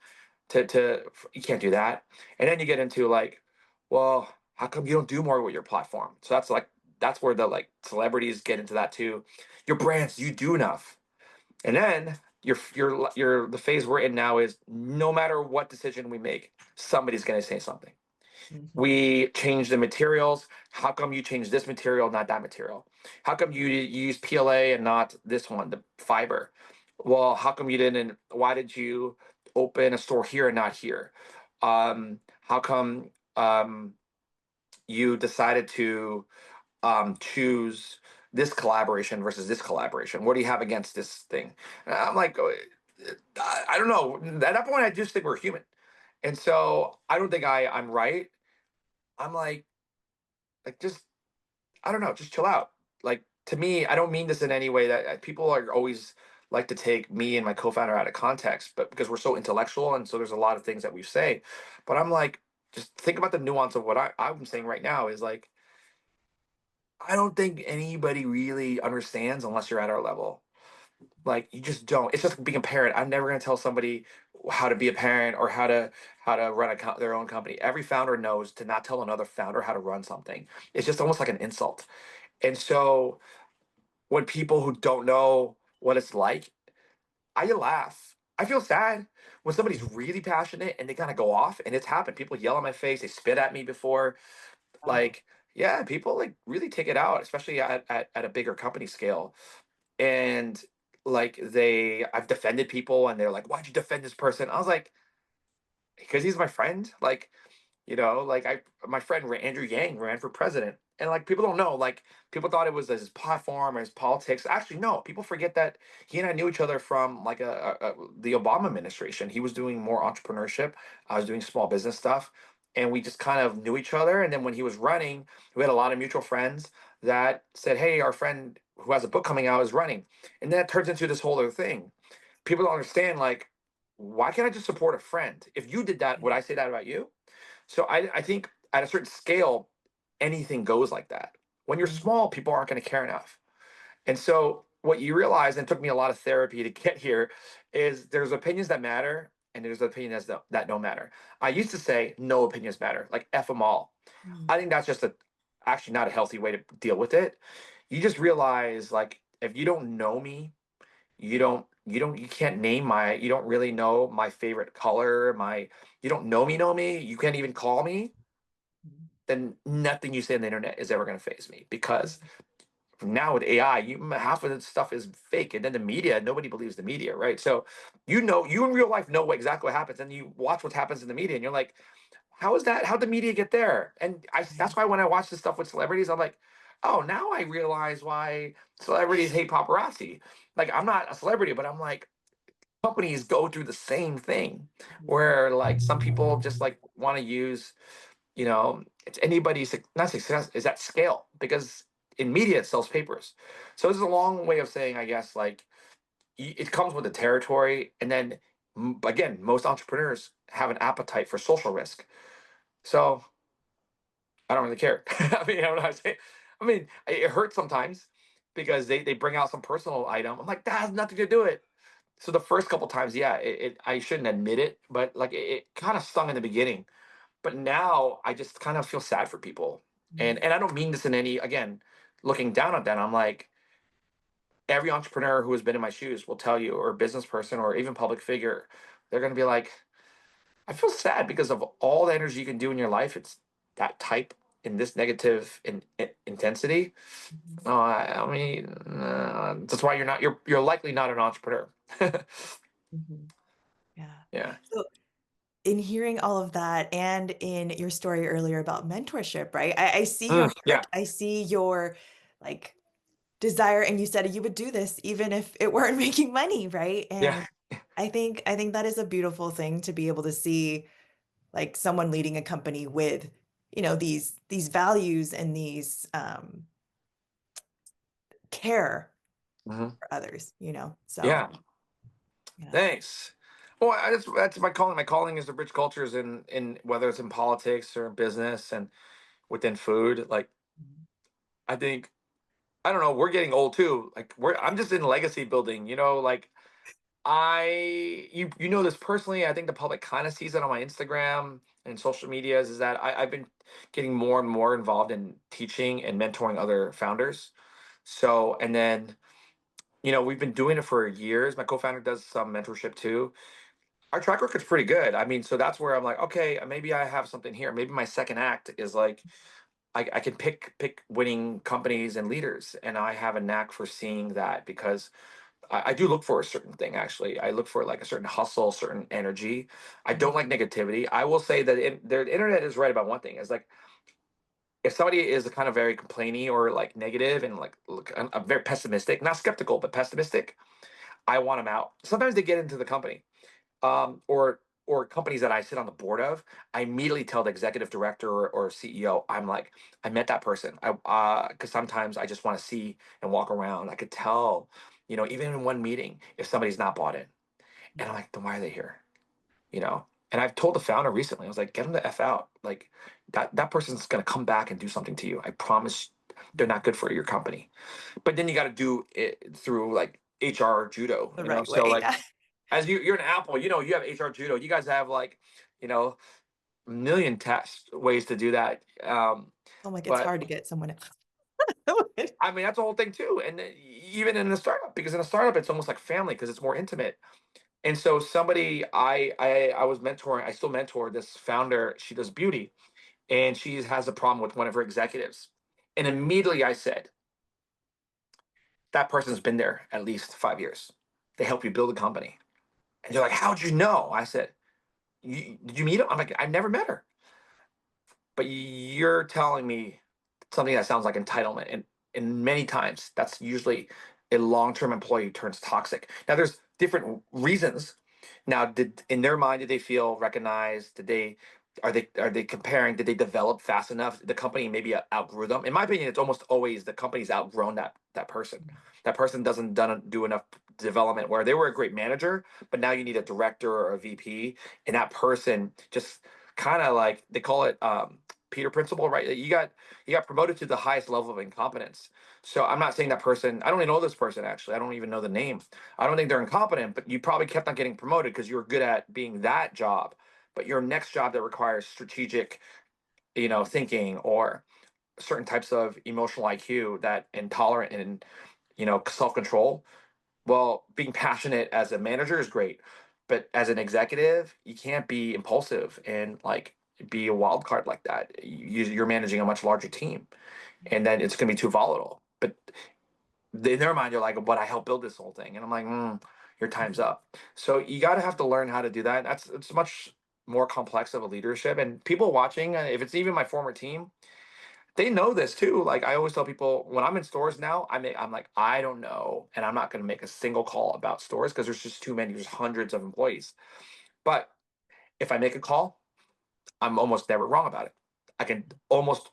you can't do that. And then you get into like, well, how come you don't do more with your platform? So that's where the like celebrities get into that too. Your brands, you do enough. And then the phase we're in now is no matter what decision we make, somebody's gonna say something. Mhm. We change the materials. How come you change this material, not that material? How come you use PLA and not this one, the fiber? Well, how come you didn't? Why did you open a store here and not here? How come you decided to choose this collaboration versus this collaboration? What do you have against this thing? And I'm like, I don't know. At that point, I just think we're human, and so I don't think I'm right. I'm like just I don't know, just chill out. Like to me, I don't mean this in any way that people are always like to take me and my co-founder out of context, but because we're so intellectual and so there's a lot of things that we say. But I'm like, just think about the nuance of what I'm saying right now is like, I don't think anybody really understands unless you're at our level. Like you just don't. It's just being a parent. I'm never gonna tell somebody how to be a parent or how to run their own company. Every founder knows to not tell another founder how to run something. It's just almost like an insult. And so when people who don't know what it's like, I laugh. I feel sad when somebody's really passionate and they kind of go off, and it's happened. People yell in my face, they spit at me before. Wow. Like, yeah, people like really take it out, especially at a bigger company scale. And like I've defended people and they're like, why'd you defend this person? I was like, because he's my friend. Like my friend Andrew Yang ran for president, and like people don't know, like people thought it was his platform or his politics. Actually, no, people forget that he and I knew each other from like the Obama administration. He was doing more entrepreneurship. I was doing small business stuff, and we just kind of knew each other. And then when he was running, we had a lot of mutual friends that said, "Hey, our friend who has a book coming out is running," and then it turns into this whole other thing. People don't understand, like, why can't I just support a friend? If you did that, would I say that about you? So I think at a certain scale, anything goes like that. When you're Mhm. small, people aren't going to care enough. And so what you realize, and it took me a lot of therapy to get here, is there's opinions that matter and there's opinions that don't matter. I used to say no opinions matter, like F them all. Mhm. I think that's just actually not a healthy way to deal with it. You just realize like if you don't know me, you can't name you don't really know my favorite color, you don't know me, you can't even call me, then nothing you say on the internet is ever going to phase me because now with AI, half of the stuff is fake, and then the media, nobody believes the media, right? So, you in real life know exactly what happens, and you watch what happens in the media, and you're like, how is that? How'd the media get there? And that's Right. why when I watch this stuff with celebrities, I'm like, oh, now I realize why celebrities hate paparazzi. Like, I'm not a celebrity, but I'm like, companies go through the same thing, Mhm. where like some people just like want to use it's anybody's not success is at scale because in media, it sells papers. So this is a long way of saying, I guess, like it comes with the territory. And then again, most entrepreneurs have an appetite for social risk. So I don't really care. I mean, you know what I'm saying? I mean, it hurts sometimes because they bring out some personal item. I'm like, that has nothing to do with it. So the first couple times, yeah, I shouldn't admit it, but like it kind of stung in the beginning. But now I just kind of feel sad for people. And I don't mean this in any, again, looking down on that. I'm like, every entrepreneur who has been in my shoes will tell you, or a business person or even public figure, they're gonna be like, I feel sad because of all the energy you can do in your life. It's that type in this negative intensity. Mhm. I mean, that's why you're likely not an entrepreneur. Mhm. Yeah. Yeah. So in hearing all of that and in your story earlier about mentorship, right? I see your Yeah. heart. I see your like desire, and you said you would do this even if it weren't making money, right? Yeah. And I think that is a beautiful thing to be able to see like someone leading a company with, these values and these care Hmm. for others. So, Yeah. yeah. Thanks. Well, that's my calling. My calling is to bridge cultures in whether it's in politics or in business and within food. Like I think I don't know. We're getting old too. Like I'm just in legacy building. Like you know this personally. I think the public kind of sees it on my Instagram and social medias. Is that I've been getting more and more involved in teaching and mentoring other founders. So and then we've been doing it for years. My co-founder does some mentorship too. Our track record's pretty good. I mean, so that's where I'm like, okay, maybe I have something here. Maybe my second act is like I can pick winning companies and leaders, and I have a knack for seeing that because I do look for a certain thing. Actually, I look for like a certain hustle, certain energy. I don't like negativity. I will say that the internet is right about one thing. Is like if somebody is kind of very complainy or like negative and like look, I'm very pessimistic, not skeptical, but pessimistic. I want them out. Sometimes they get into the company or companies that I sit on the board of, I immediately tell the executive director or CEO, I'm like, I met that person. Because sometimes I just want to see and walk around. I could tell, even in one meeting, if somebody's not bought in, and I'm like, then why are they here? And I've told the founder recently, I was like, get them the f out. Like that person's gonna come back and do something to you. I promise they're not good for your company. But then you got to do it through like HR judo, The right So way. like Yeah. as you're an Apple, you have HR judo. You guys have like, you know, a million test ways to do that. I'm like, it's But hard to get someone else. I mean, that's the whole thing too. And even in a startup, because in a startup, it's almost like family because it's more intimate. And so somebody I was mentoring, I still mentor this founder. She does beauty, and she has a problem with one of her executives. And immediately I said, that person's been there at least 5 years. They help you build a company. And you're like, how'd you know? I said, did you meet him? I'm like, I've never met her. But you're telling me something that sounds like entitlement. And many times that's usually a long-term employee who turns toxic. Now there's different reasons. Now, did in their mind, did they feel recognized? Are they comparing? Did they develop fast enough? The company maybe outgrew them. In my opinion, it's almost always the company's outgrown that person. That person doesn't do enough development where they were a great manager, but now you need a director or a VP, and that person just kind of like they call it Peter principle, right? You got promoted to the highest level of incompetence. So I'm not saying that person. I don't even know this person actually. I don't even know the name. I don't think they're incompetent, but you probably kept on getting promoted because you were good at being that job. But your next job that requires strategic, thinking or certain types of emotional IQ that intolerant and self control. Well, being passionate as a manager is great, but as an executive, you can't be impulsive and like be a wild card like that. You're managing a much larger team, and then it's going to be too volatile. But in their mind, you're like, "But I helped build this whole thing," and I'm like, "Your time's up." So you got to have to learn how to do that. It's much more complex of a leadership, and people watching, if it's even my former team, they know this too. Like I always tell people when I'm in stores now, I'm like, I don't know. And I'm not going to make a single call about stores because there's just too many. There's hundreds of employees. But if I make a call, I'm almost never wrong about it. I can almost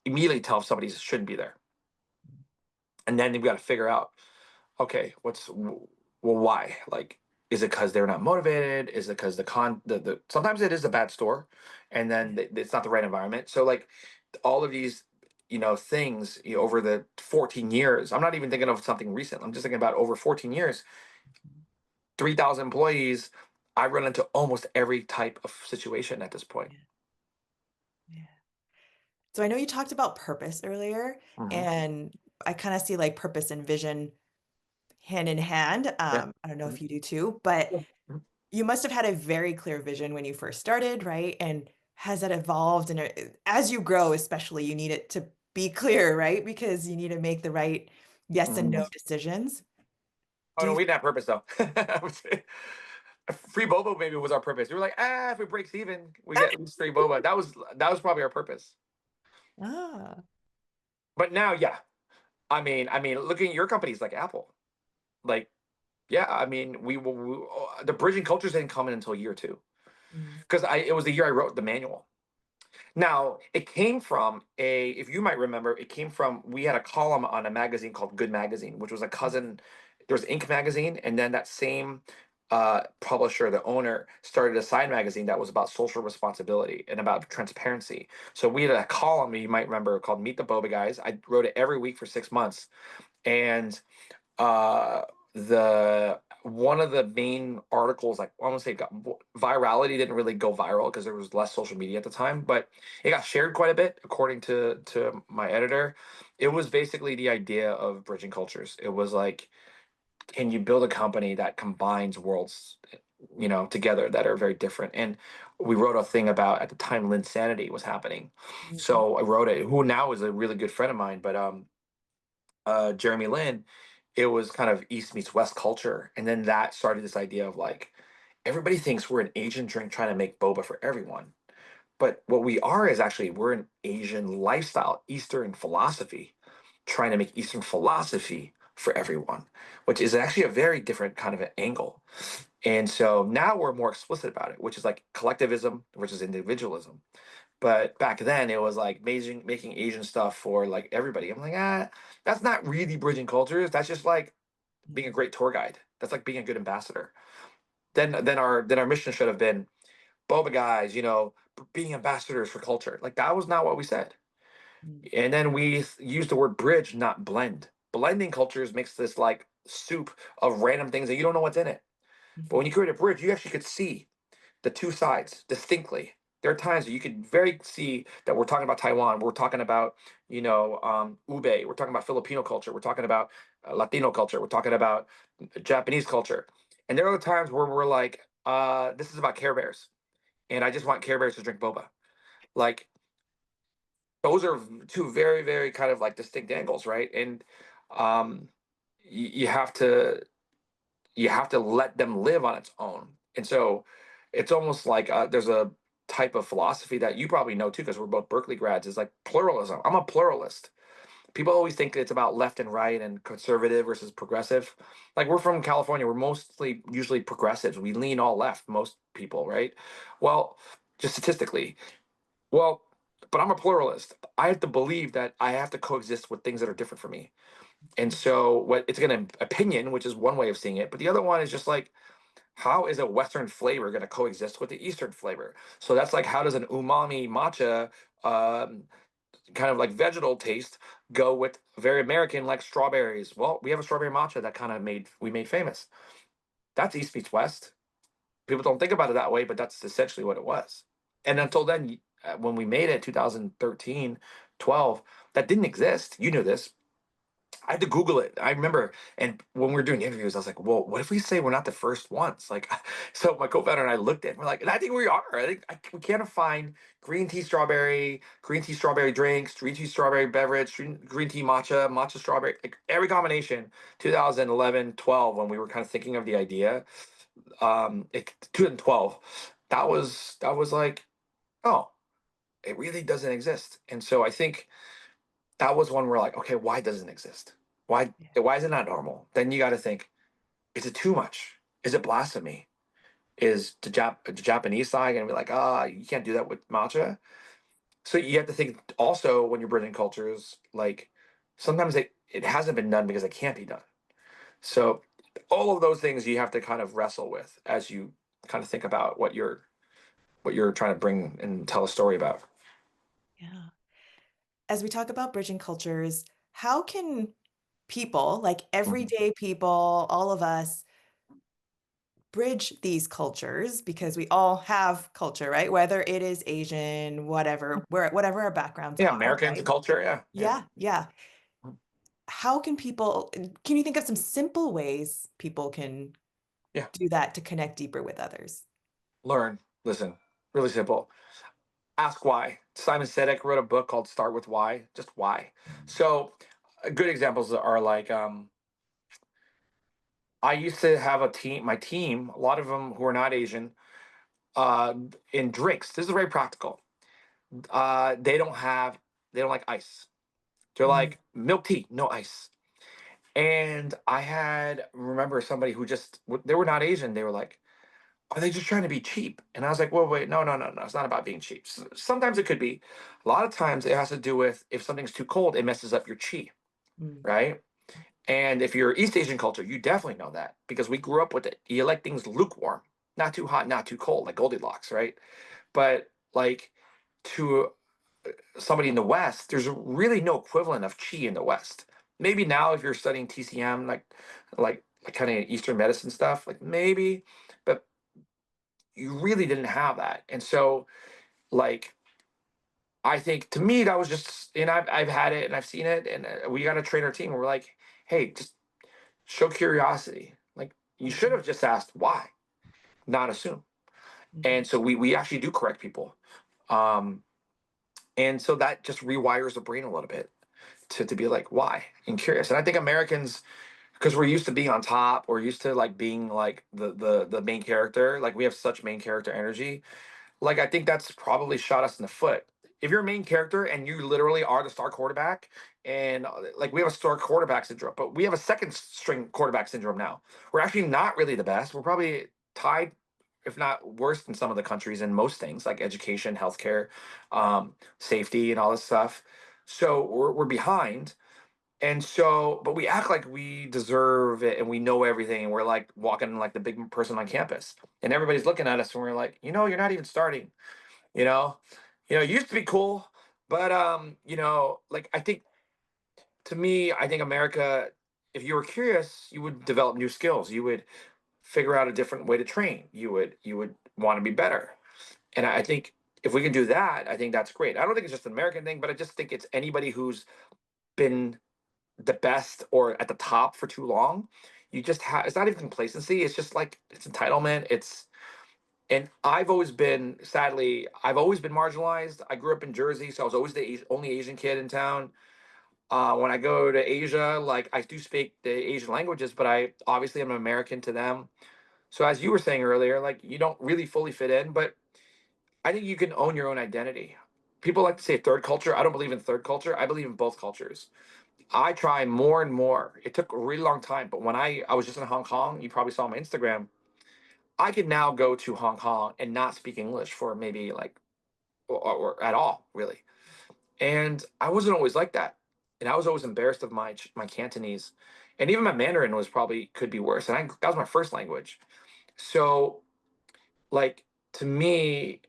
immediately tell if somebody shouldn't be there. And then you've got to figure out, okay, well, why? Like, is it because they're not motivated? Is it because the sometimes it is a bad store, and then Yeah. it's not the right environment. So like all of these, things, over the 14 years. I'm not even thinking of something recent. I'm just thinking about over 14 years, 3,000 employees. I run into almost every type of situation at this point. Yeah. Yeah. So I know you talked about purpose earlier, Hmm. and I kind of see like purpose and vision hand in hand. Yeah. I don't know Mhm. if you do too, but Yeah. Mhm. you must have had a very clear vision when you first started, right? And has that evolved? And as you grow, especially, you need it to be clear, right? Because you need to make the right yes and no Mhm. decisions. Oh Do no, you? we didn't have purpose though. I would say free boba maybe was our purpose. We were like, if it breaks even, we get at least free boba. That was probably our purpose. Ah. But now, yeah, I mean, looking at your companies like Apple, like, yeah, I mean, the bridging cultures didn't come in until year two, Mm, because I it was the year I wrote the manual. Now, it came from if you might remember, it came from, we had a column on a magazine called Good Magazine, which was a mm, cousin. There was Inc. magazine, and then that same publisher, the owner, started a side magazine that was about social responsibility and about transparency. So we had a column, you might remember, called Meet the Boba Guys. I wrote it every week for 6 months. And uh the one of the main articles, like, I want to say, got virality, didn't really go viral because there was less social media at the time, but it got shared quite a bit according to my editor. It was basically the idea of bridging cultures. It was like, can you build a company that combines worlds, together, that are very different? And we wrote a thing about, at the time, Linsanity was happening. mm, So I wrote it, who now is a really good friend of mine, but Jeremy Lin, it was kind of East meets West culture. And then that started this idea of like, everybody thinks we're an Asian drink trying to make boba for everyone. But what we are is actually, we're an Asian lifestyle, Eastern philosophy, trying to make Eastern philosophy for everyone, which is actually a very different kind of an angle. And so now we're more explicit about it, which is like collectivism versus individualism. But back then it was like making Asian stuff for like everybody. I'm like, that's not really bridging cultures. That's just like being a mm, great tour guide. That's like being a good ambassador. Then our mission should have been Boba Guys, being ambassadors for culture. Like, that was not what we said. mm, And then we used the word bridge, not blend. Blending cultures makes this like soup of random things that you don't know what's in it. But when mhm, you create a bridge, you actually could see the two sides distinctly. There are times that you could very see that we're talking about Taiwan, we're talking about, ube, we're talking about Filipino culture, we're talking about Latino culture, we're talking about Japanese culture. And there are other times where we're like, this is about Care Bears, and I just want Care Bears to drink boba. Like, those are two very, very kind of like distinct angles, right? And um, you have to let them live on its own. And so it's almost like, there's a type of philosophy that you probably know too, because we're both Berkeley grads, is like pluralism. I'm a pluralist. People always think it's about left and right and conservative versus progressive. Like, we're from California, we're mostly usually progressives. We lean all left, most people, right? Well, just statistically. Well, but I'm a pluralist. I have to believe that I have to coexist with things that are different from me. And so, what it's going to opinion, which is one way of seeing it, but the other one is just like, how is a Western flavor going to coexist with the Eastern flavor? So that's like, how does an umami matcha, um, kind of like vegetal taste, go with very American, like strawberries? Well, we have a strawberry matcha that kind of made famous. That's East meets West. People don't think about it that way, but that's essentially what it was. And until then, when we made it, 2013, 12, that didn't exist. You knew this. I had to Google it. I remember, and when we were doing interviews, I was like, "Well, what if we say we're not the first ones?" Like, so my co-founder and I looked at it, and we're like, and I think we are. I think we can't find green tea strawberry drinks, green tea strawberry beverage, green tea matcha, matcha strawberry, like every combination. 2011, 12, when we were kind of thinking of the idea, 2012, that was like, oh, it really doesn't exist. And so I think that was one where, like, okay, why doesn't it exist? yeah, Why is it not normal? Then you got to think, is it too much? Is it blasphemy? Is the Japanese side gonna be like, you can't do that with matcha? So you have to think also, when you're bridging cultures, like, sometimes it hasn't been done because it can't be done. So all of those things you have to kind of wrestle with as you kind of think about what you're trying to bring and tell a story about. Yeah. As we talk about bridging cultures, how can people, like Mhm. everyday people, all of us, bridge these cultures because we all have culture, right? Whether it is Asian, whatever, whatever our backgrounds Yeah, are, Americans right? culture. Yeah, yeah. Yeah, yeah. How can people, can you think of some simple ways people can Yeah. do that to connect deeper with others? Learn, listen, really simple. Ask why. Simon Sinek wrote a book called Start with Why, just why. So, good examples are like, I used to have a team, my team, a lot of them who are not Asian, uh, in drinks. This is very practical. They don't have, they don't like ice. They're Mm, like milk tea, no ice. And I had remember somebody who just they were not Asian. They were like, are they just trying to be cheap? And I was like, well, wait, no, no, no, no. It's not about being cheap. Sometimes it could be. A lot of times it has to do with if something's too cold, it messes up your chi, mm, right? And if you're East Asian culture, you definitely know that because we grew up with it. You like things lukewarm, not too hot, not too cold, like Goldilocks, right? But like to somebody in the West, there's really no equivalent of chi in the West. Maybe now if you're studying TCM, like kind of Eastern medicine stuff, like maybe, but you really didn't have that. And so like I think to me that was just, and I've had it and I've seen it, and we got to train our team. We're like, hey, just show curiosity. Like you should mhm, have just asked why, not assume. mhm, And so we actually do correct people. Um, and so that just rewires the brain a little bit to be like why and curious. And I think Americans, because we're used to being on top, we're used to like being like the main character. Like we have such main character energy. Like I think that's probably shot us in the foot. If you're a main character and you literally are the star quarterback, and like we have a star quarterback syndrome, but we have a second string quarterback syndrome now. We're actually not really the best. We're probably tied, if not worse, than some of the countries in most things like education, healthcare, safety, and all this stuff. So we're behind. And so, but we act like we deserve it and we know everything, and we're like walking like the big person on campus, and everybody's looking at us, and we're like, you're not even starting. You know, it used to be cool, but like I think to me, I think America, if you were curious, you would develop new skills. You would figure out a different way to train. You would want to be better. And I think if we can do that, I think that's great. I don't think it's just an American thing, but I just think it's anybody who's been the best or at the top for too long. You just have, it's not even complacency. It's just like it's entitlement. And I've always been, sadly, I've always been marginalized. I grew up in Jersey, so I was always the only Asian kid in town. When I go to Asia, like I do speak the Asian languages, but I obviously am American to them. So as you were saying earlier, like you don't really fully fit in, but I think you can own your own identity. People like to say third culture. I don't believe in third culture. I believe in both cultures. I try more and more. It took a really long time, but when I was just in Hong Kong, you probably saw my Instagram. I could now go to Hong Kong and not speak English for maybe like or at all, really. And I wasn't always like that, and I was always embarrassed of my Cantonese, and even my Mandarin was probably could be worse. And that was my first language. So like to me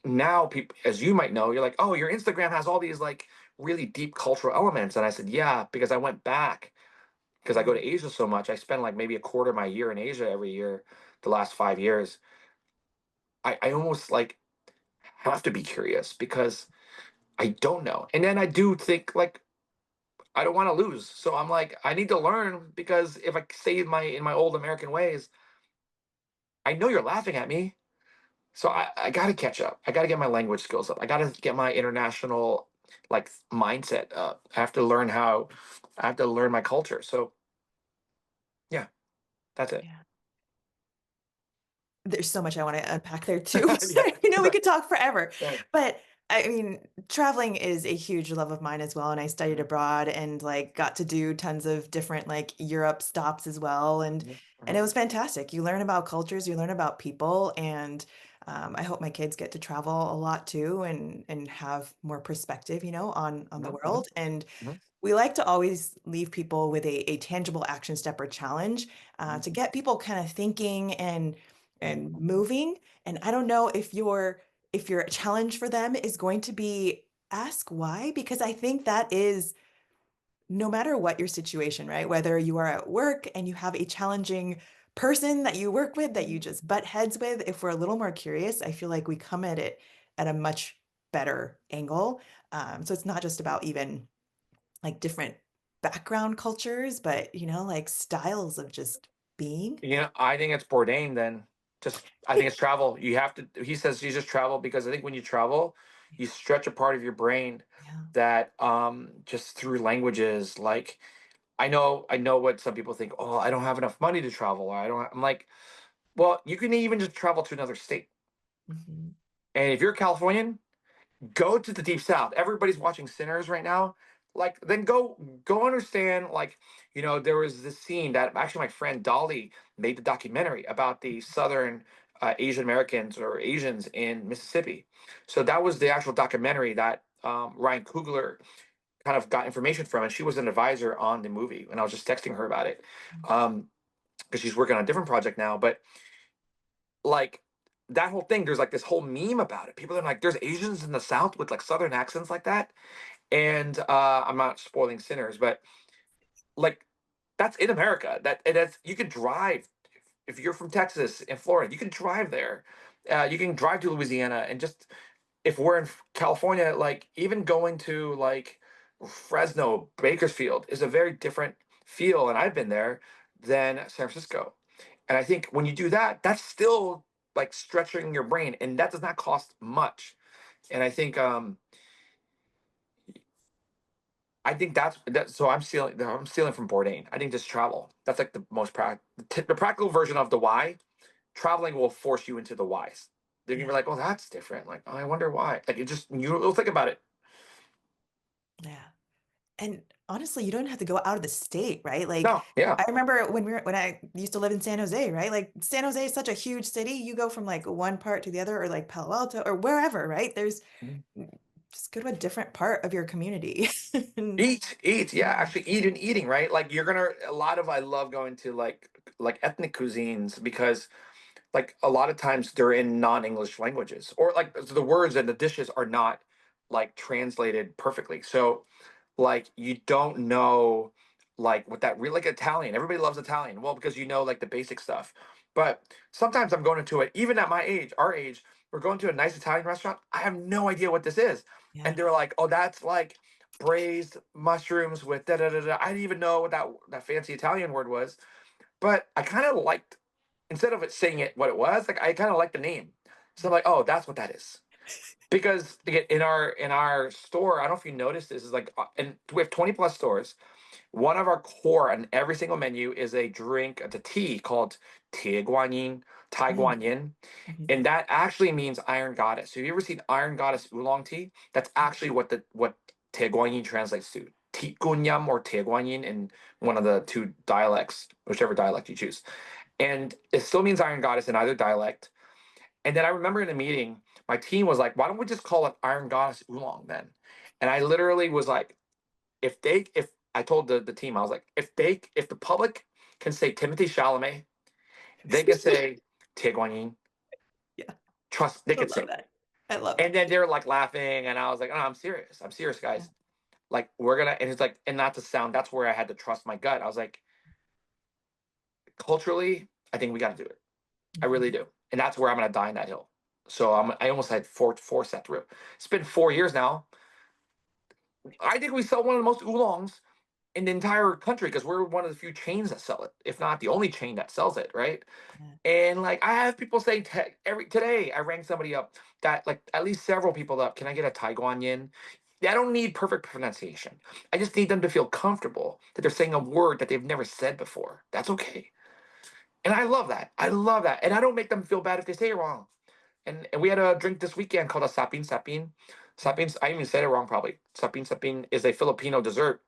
now, people, as you might know, you're like, oh, your Instagram has all these like really deep cultural elements, and I said, yeah, because I went back because I go to mm, Asia so much. I spend like maybe a quarter of my year in Asia every year, the last 5 years. I almost like have to be curious because I don't know. And then I do think like I don't want to lose. So I'm like, I need to learn because if I stay in my old American ways, I know you're laughing at me. So I gotta catch up. I gotta get my language skills up. I gotta get my international like mindset up. I have to learn my culture. So yeah, that's it. yeah. There's so much I want to unpack there too. Yeah. We could talk forever. Right. But I mean, traveling is a huge love of mine as well. And I studied Mhm, abroad and like got to do tons of different like Europe stops as well. And mhm, and mhm. it was fantastic. You learn about cultures, you learn about people, and I hope my kids get to travel a lot too and have more perspective, on the Mhm, world. mhm, And mhm, we like to always leave people with a tangible action step or challenge mhm, to get people kind of thinking mhm. and moving. And I don't know if your challenge for them is going to be ask why, because I think that is no matter what your situation, right? Whether you are at work and you have a challenging person that you work with that you just butt heads with, if we're a little more curious, I feel like we come at it at a much better angle. So it's not just about even like different background cultures, but like styles of just being. I think it's Bourdain then. Just I think it's travel. You have to. He says you just travel because I think when you travel, you stretch a part of your brain Yeah. that just through languages. Like I know what some people think. Oh, I don't have enough money to travel. Or I don't. I'm like, well, you can even just travel to another state. Mhm. And if you're Californian, go to the deep south. Everybody's watching Sinners right now. Like, then go understand. Like, there was this scene that actually my friend Dolly made the documentary about the Southern Asian Americans or Asians in Mississippi. So that was the actual documentary that Ryan Coogler kind of got information from, and she was an advisor on the movie. And I was just texting her about it because she's working on a different project now. But like that whole thing, there's like this whole meme about it. People are like, there's Asians in the South with like Southern accents like that. And I'm not spoiling Sinners, but like that's in America. That's you can drive if you're from Texas and Florida, you can drive there. You can drive to Louisiana and just if we're in California, like even going to like Fresno, Bakersfield is a very different feel, and I've been there than San Francisco. And I think when you do that, that's still like stretching your brain, and that does not cost much. And I think that's that. So I'm stealing from Bourdain. I think just travel. That's like the most the practical version of the why. Traveling will force you into the whys. Then you're Yeah. like, oh, that's different. Like, oh, I wonder why. Like, you'll think about it. Yeah. And honestly, you don't have to go out of the state, right? Like No, yeah. I remember when I used to live in San Jose, right? Like San Jose is such a huge city. You go from like one part to the other or like Palo Alto or wherever, right? There's just go to a different part of your community. And Eat, yeah. yeah. Actually, eat and eating, right? Like you're gonna a lot of I love going to like ethnic cuisines because like a lot of times they're in non-English languages or like the words and the dishes are not like translated perfectly. So like you don't know like what that really like Italian. Everybody loves Italian. Well, because like the basic stuff. But sometimes I'm going into it, even at my age, our age, we're going to a nice Italian restaurant. I have no idea what this is. Yeah. And they're like, oh, that's like braised mushrooms with da da da da. I didn't even know what that fancy Italian word was. But I kind of liked instead of it saying it what it was, like I kind of like the name. So I'm like, oh, that's what that is. Because again, in our store, I don't know if you noticed this, is like and we have 20 plus stores. One of our core on every single menu is a drink, it's a tea called Tie Guan Yin, Tai Mm, Guan Yin. mhm. And that actually means Iron Goddess. So have you ever seen Iron Goddess oolong tea? That's actually what Tie Guan Yin translates to. Ti Guan Yam or Tie Guan Yin in one of the two dialects, whichever dialect you choose. And it still means Iron Goddess in either dialect. And then I remember in a meeting, my team was like, why don't we just call it Iron Goddess Oolong then? And I literally was like, if I told the team, I was like, if the public can say Timothy Chalamet, they can say Tie Guan Yin. Yeah. Trust, they I could love say. that. I love And then it. they're like laughing, and I was like, oh, I'm serious. I'm serious, Yeah. guys. Like, we're gonna, and it's like, and not to sound, that's where I had to trust my gut. I was like, culturally, I think we got to do it. I Mhm. really do. And that's where I'm gonna die in that hill. So I almost had four set through. It's been 4 years now. I think we sell one of the most oolongs in the entire country because we're one of the few chains that sell it, if not the only chain that sells it, right? Yeah. And like I have people saying every today, I rang somebody up that like at least several people up. Can I get a Taiguan Yin? I don't need perfect pronunciation. I just need them to feel comfortable that they're saying a word that they've never said before. That's okay. And I love that. I love that. And I don't make them feel bad if they say it wrong. And we had a drink this weekend called a sapin sapin. Sapin, I even said it wrong probably. Sapin sapin is a Filipino dessert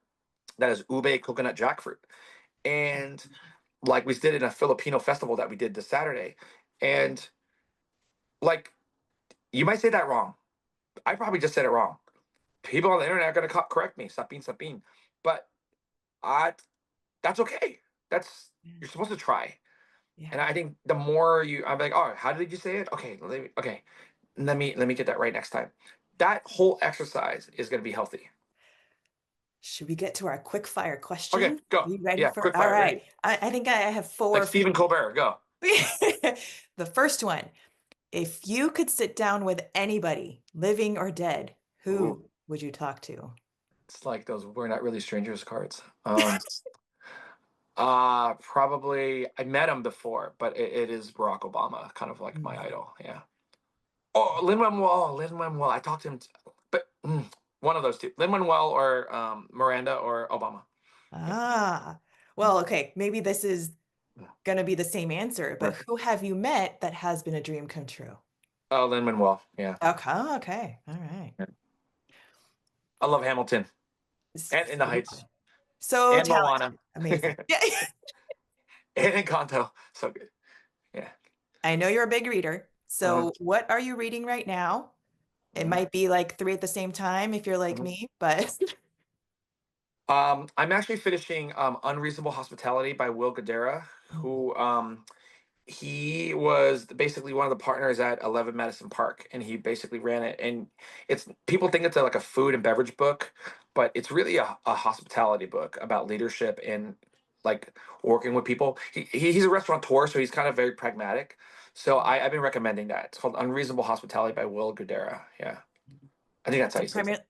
that is ube coconut jackfruit. And like we did in a Filipino festival that we did this Saturday. And like you might say that wrong. I probably just said it wrong. People on the internet are going to correct me. Sapin. But I, that's okay. That's, Yeah. you're supposed to try. Yeah. And I think the more you, I'm like, oh, how did you say it? Okay, okay, let me get that right next time. That whole exercise is going to be healthy. Should we get to our quick fire Okay, question? go. You ready Yeah, for? quick All fire, right. ready. I think I have Like four for Stephen you. Colbert, go. The first one, if you could sit down with anybody, living or dead, who Ooh, would you talk to? it's like those "We're Not Really Strangers" cards. Probably I met him before, but it is Barack Obama, kind of like my Mm. idol. Yeah. Oh, Lin Manuel. I talked to him, but one of those two, Lin Manuel or Miranda or Obama. Yeah. Ah, Mm. well, okay. Maybe this is Yeah. going to be the same answer, but Sure. who have you met that has been a dream come true? Oh, Lin Manuel. Yeah. Okay, okay. All right. Yeah. I love Hamilton and In the So do Heights I. So and Moana talented. Amazing. Yeah. and Encanto. So good. Yeah. I know you're a big reader. Uh-huh. So what are you reading right now? It Mhm. might be like three at the same time if you're like Mhm. me, but I'm actually finishing Unreasonable Hospitality by Will Guidara, who he was basically one of the partners at 11 Madison Park, and he basically ran it. And it's people think it's like a food and beverage book, but it's really a hospitality book about leadership and like working with people. He's a restaurateur, so he's kind of very pragmatic. So I've been recommending that. It's called Unreasonable Hospitality by Will Guidara. Yeah, I think that's how do you you say it.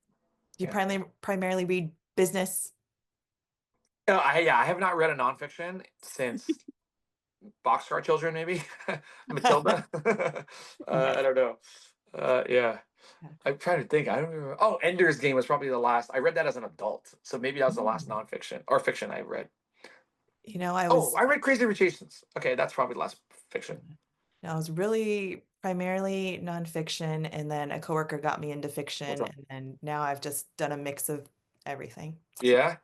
Yeah. primarily read business? I have not read a nonfiction since Boxcar Children, maybe Matilda. I Nice. don't know. Yeah, I'm trying to think. I don't remember. Oh, Ender's Game was probably the last. I read that as an adult, so maybe that was the last Mm. nonfiction or fiction I read. You know, I Oh, was I read Crazy Rich Asians. Okay, that's probably the last fiction. I was really primarily nonfiction, and then a coworker got me into What's fiction, up? and then now I've just done a mix of everything. Yeah.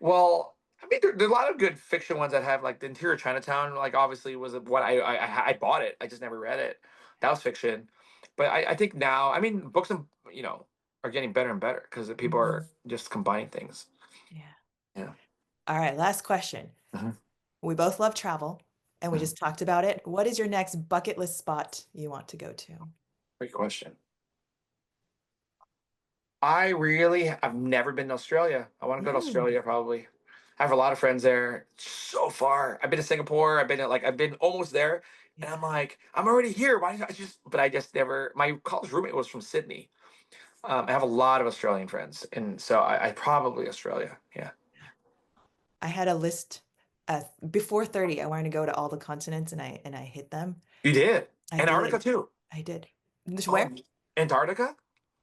Well, I mean, there are a lot of good fiction ones that have like the Interior Chinatown. Like, obviously, was what I bought it. I just never read it. That was fiction, but I think now, I mean, books and are getting better and better because people Mhm. are just combining things. Yeah. Yeah. All right, last question. Mhm, We both love travel, and we mhm. just talked about it. What is your next bucket list spot you want to go to? Great question. I've never been to Australia. I want to go to Mm, Australia probably. I have a lot of friends there. So far. I've been to Singapore. I've been almost there. And I'm yeah. like, I'm already here. Why did but I just never, my college roommate was from Sydney. I have a lot of Australian friends. And so I probably Australia. Yeah. I had a list before 30. I wanted to go to all the continents and I hit them. You did. I Antarctica did. too. I did. Where? Oh, Antarctica?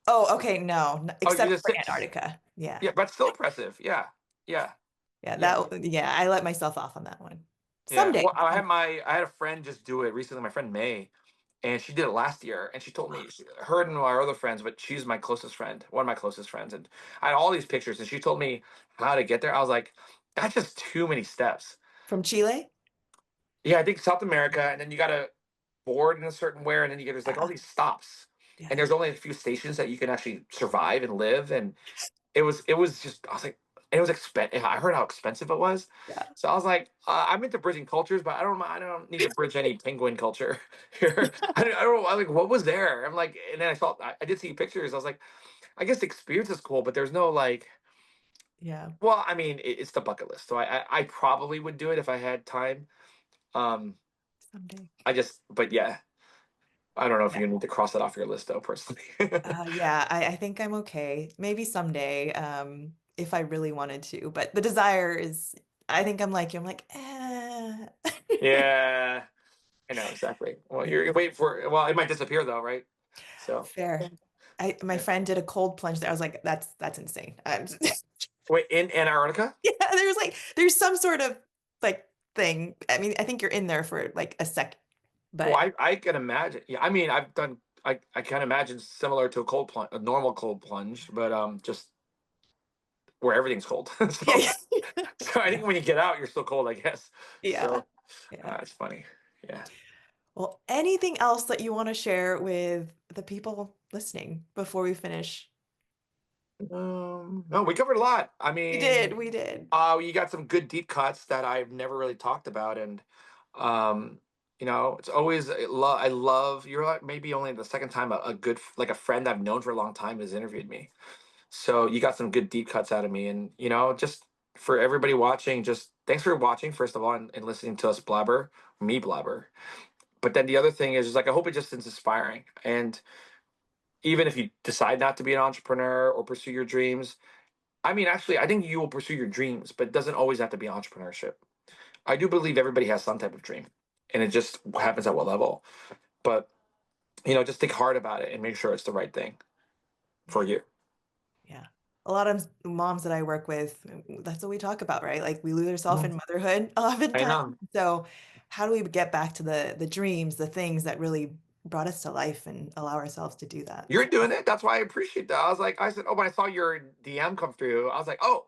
Oh, okay, no, Oh, you except just for six. Antarctica. Yeah. Yeah, but still impressive. Yeah. Yeah. Yeah, Yeah. yeah, I let myself off on that one. Yeah. Someday. Well, I had a friend just do it recently, my friend May, and she did it last year, and she told me her and our other friends, but she's my closest friend, one of my closest friends, and I had all these pictures, and she told me how to get there. I was like, that's just too many steps. From Chile? Yeah, I think South America, and then you got to board in a certain way, and then there's like all Yeah. these stops, and Yeah. there's only a few stations that you can actually survive and live, and it was just I was like it was expensive. I heard how expensive it was, Yeah. so I was like I'm into bridging cultures, but I don't need to bridge any penguin culture here. I don't know. I like what was there. I'm like, and then I did see pictures. I was like, I guess the experience is cool, but there's no like. Yeah. Well, I mean, it's the bucket list, so I probably would do it if I had time. Um, Someday. but yeah, I don't know if Yeah. you need to cross that off your list though, personally. Yeah, I think I'm okay. Maybe someday, if I really wanted to. But the desire is, I think I'm like you. I'm like, eh. Yeah, I know exactly. Well, you're Yeah. waiting for. Well, it might disappear though, right? So. Fair. My Yeah. friend did a cold plunge there. I was like, that's insane. Wait, in Antarctica? Yeah, there's some sort of like thing. I mean, I think you're in there for like a second, Well, but I can imagine. Yeah, I mean, I can imagine similar to a normal cold plunge, but just where everything's cold. yeah, So, yeah, so I think yeah, when you get out, you're still cold, I guess. yeah, So, yeah. it's funny. Yeah. Well, anything else that you want to share with the people listening before we finish? No, we covered a lot. I We did, mean, we did. you got some good deep cuts that I've never really talked about, and um, it's always I love. You're like maybe only the second time a good like a friend I've known for a long time has interviewed me. So you got some good deep cuts out of me, and just for everybody watching, just thanks for watching first of all, and listening to us blabber, me blabber. But then the other thing is like I hope it just is inspiring, and even if you decide not to be an entrepreneur or pursue your dreams, I mean, actually, I think you will pursue your dreams, but it doesn't always have to be entrepreneurship. I do believe everybody has some type of dream, and it just happens at what level. But just think hard about it and make sure it's the right thing for Yeah. you. Yeah. A lot of moms that I work with, that's what we talk about, right? Like we lose ourselves Mm, in motherhood I oftentimes. know. So how do we get back to the dreams, the things that really brought us to life and allow ourselves to do that? You're doing it. That's why I appreciate that. I said, oh, when I saw your DM come through, I was like, oh,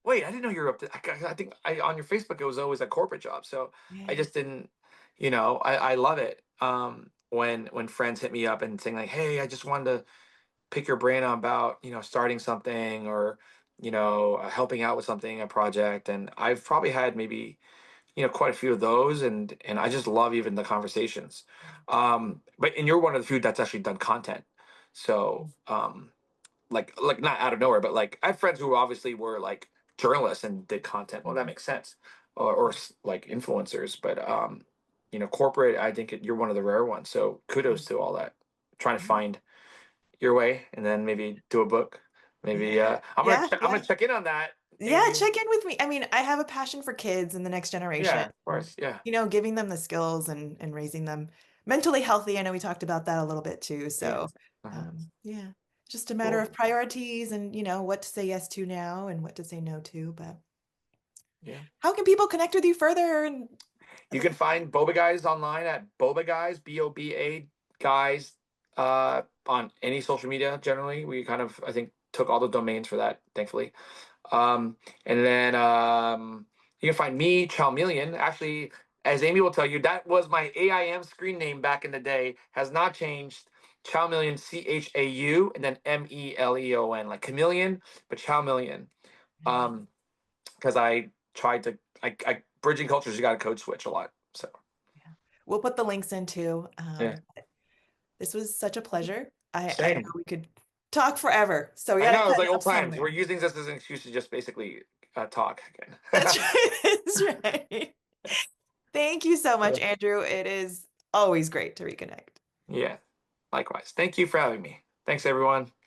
wait, I didn't know you were up to. I think on your Facebook it was always a corporate job, so I Yeah. just didn't. I love it. When friends hit me up and saying like, hey, I just wanted to pick your brain about starting something or helping out with something, a project, and I've probably had maybe quite a few of those, and I just love even the conversations. And you're one of the few that's actually done content, so like not out of nowhere, but like I have friends who obviously were like journalists and did content. Well, that makes sense, or like influencers, but corporate. I think you're one of the rare ones. So kudos to all that. Trying to Yeah. find your way, and then maybe do a book. Maybe Yeah. Yeah. I'm gonna Yeah. check in on that, Yeah. Amy. Check in with me. I mean, I have a passion for kids and the next generation, Yeah, of course. Yeah, giving them the skills and raising them mentally healthy. I know we talked about that a little bit too. yeah. So, Uh-huh. yeah, just a matter Cool. of priorities and, what to say yes to now and what to say no to. But Yeah. how can people connect with you further? And You can find Boba Guys online at Boba Guys, Boba Guys, on any social media. Generally, we kind of I think took all the domains for that, thankfully. And then you can find me, Chalmeleon. Actually, as Amy will tell you, that was my AIM screen name back in the day. Has not changed. Chalmeleon, Chau, and then Meleon, like chameleon, but Chalmeleon. Um, because I tried to, I bridging cultures, you got to code switch a lot. So yeah, we'll put the links in too. yeah, This was such a pleasure. I know same. we could talk forever, so we I got to know cut it's like it old off times. We're somewhere. using this as an excuse to just basically talk again. That's right. That's right. Thank you so much, Andrew. It is always great to reconnect. Yeah, likewise. Thank you for having me. Thanks, everyone.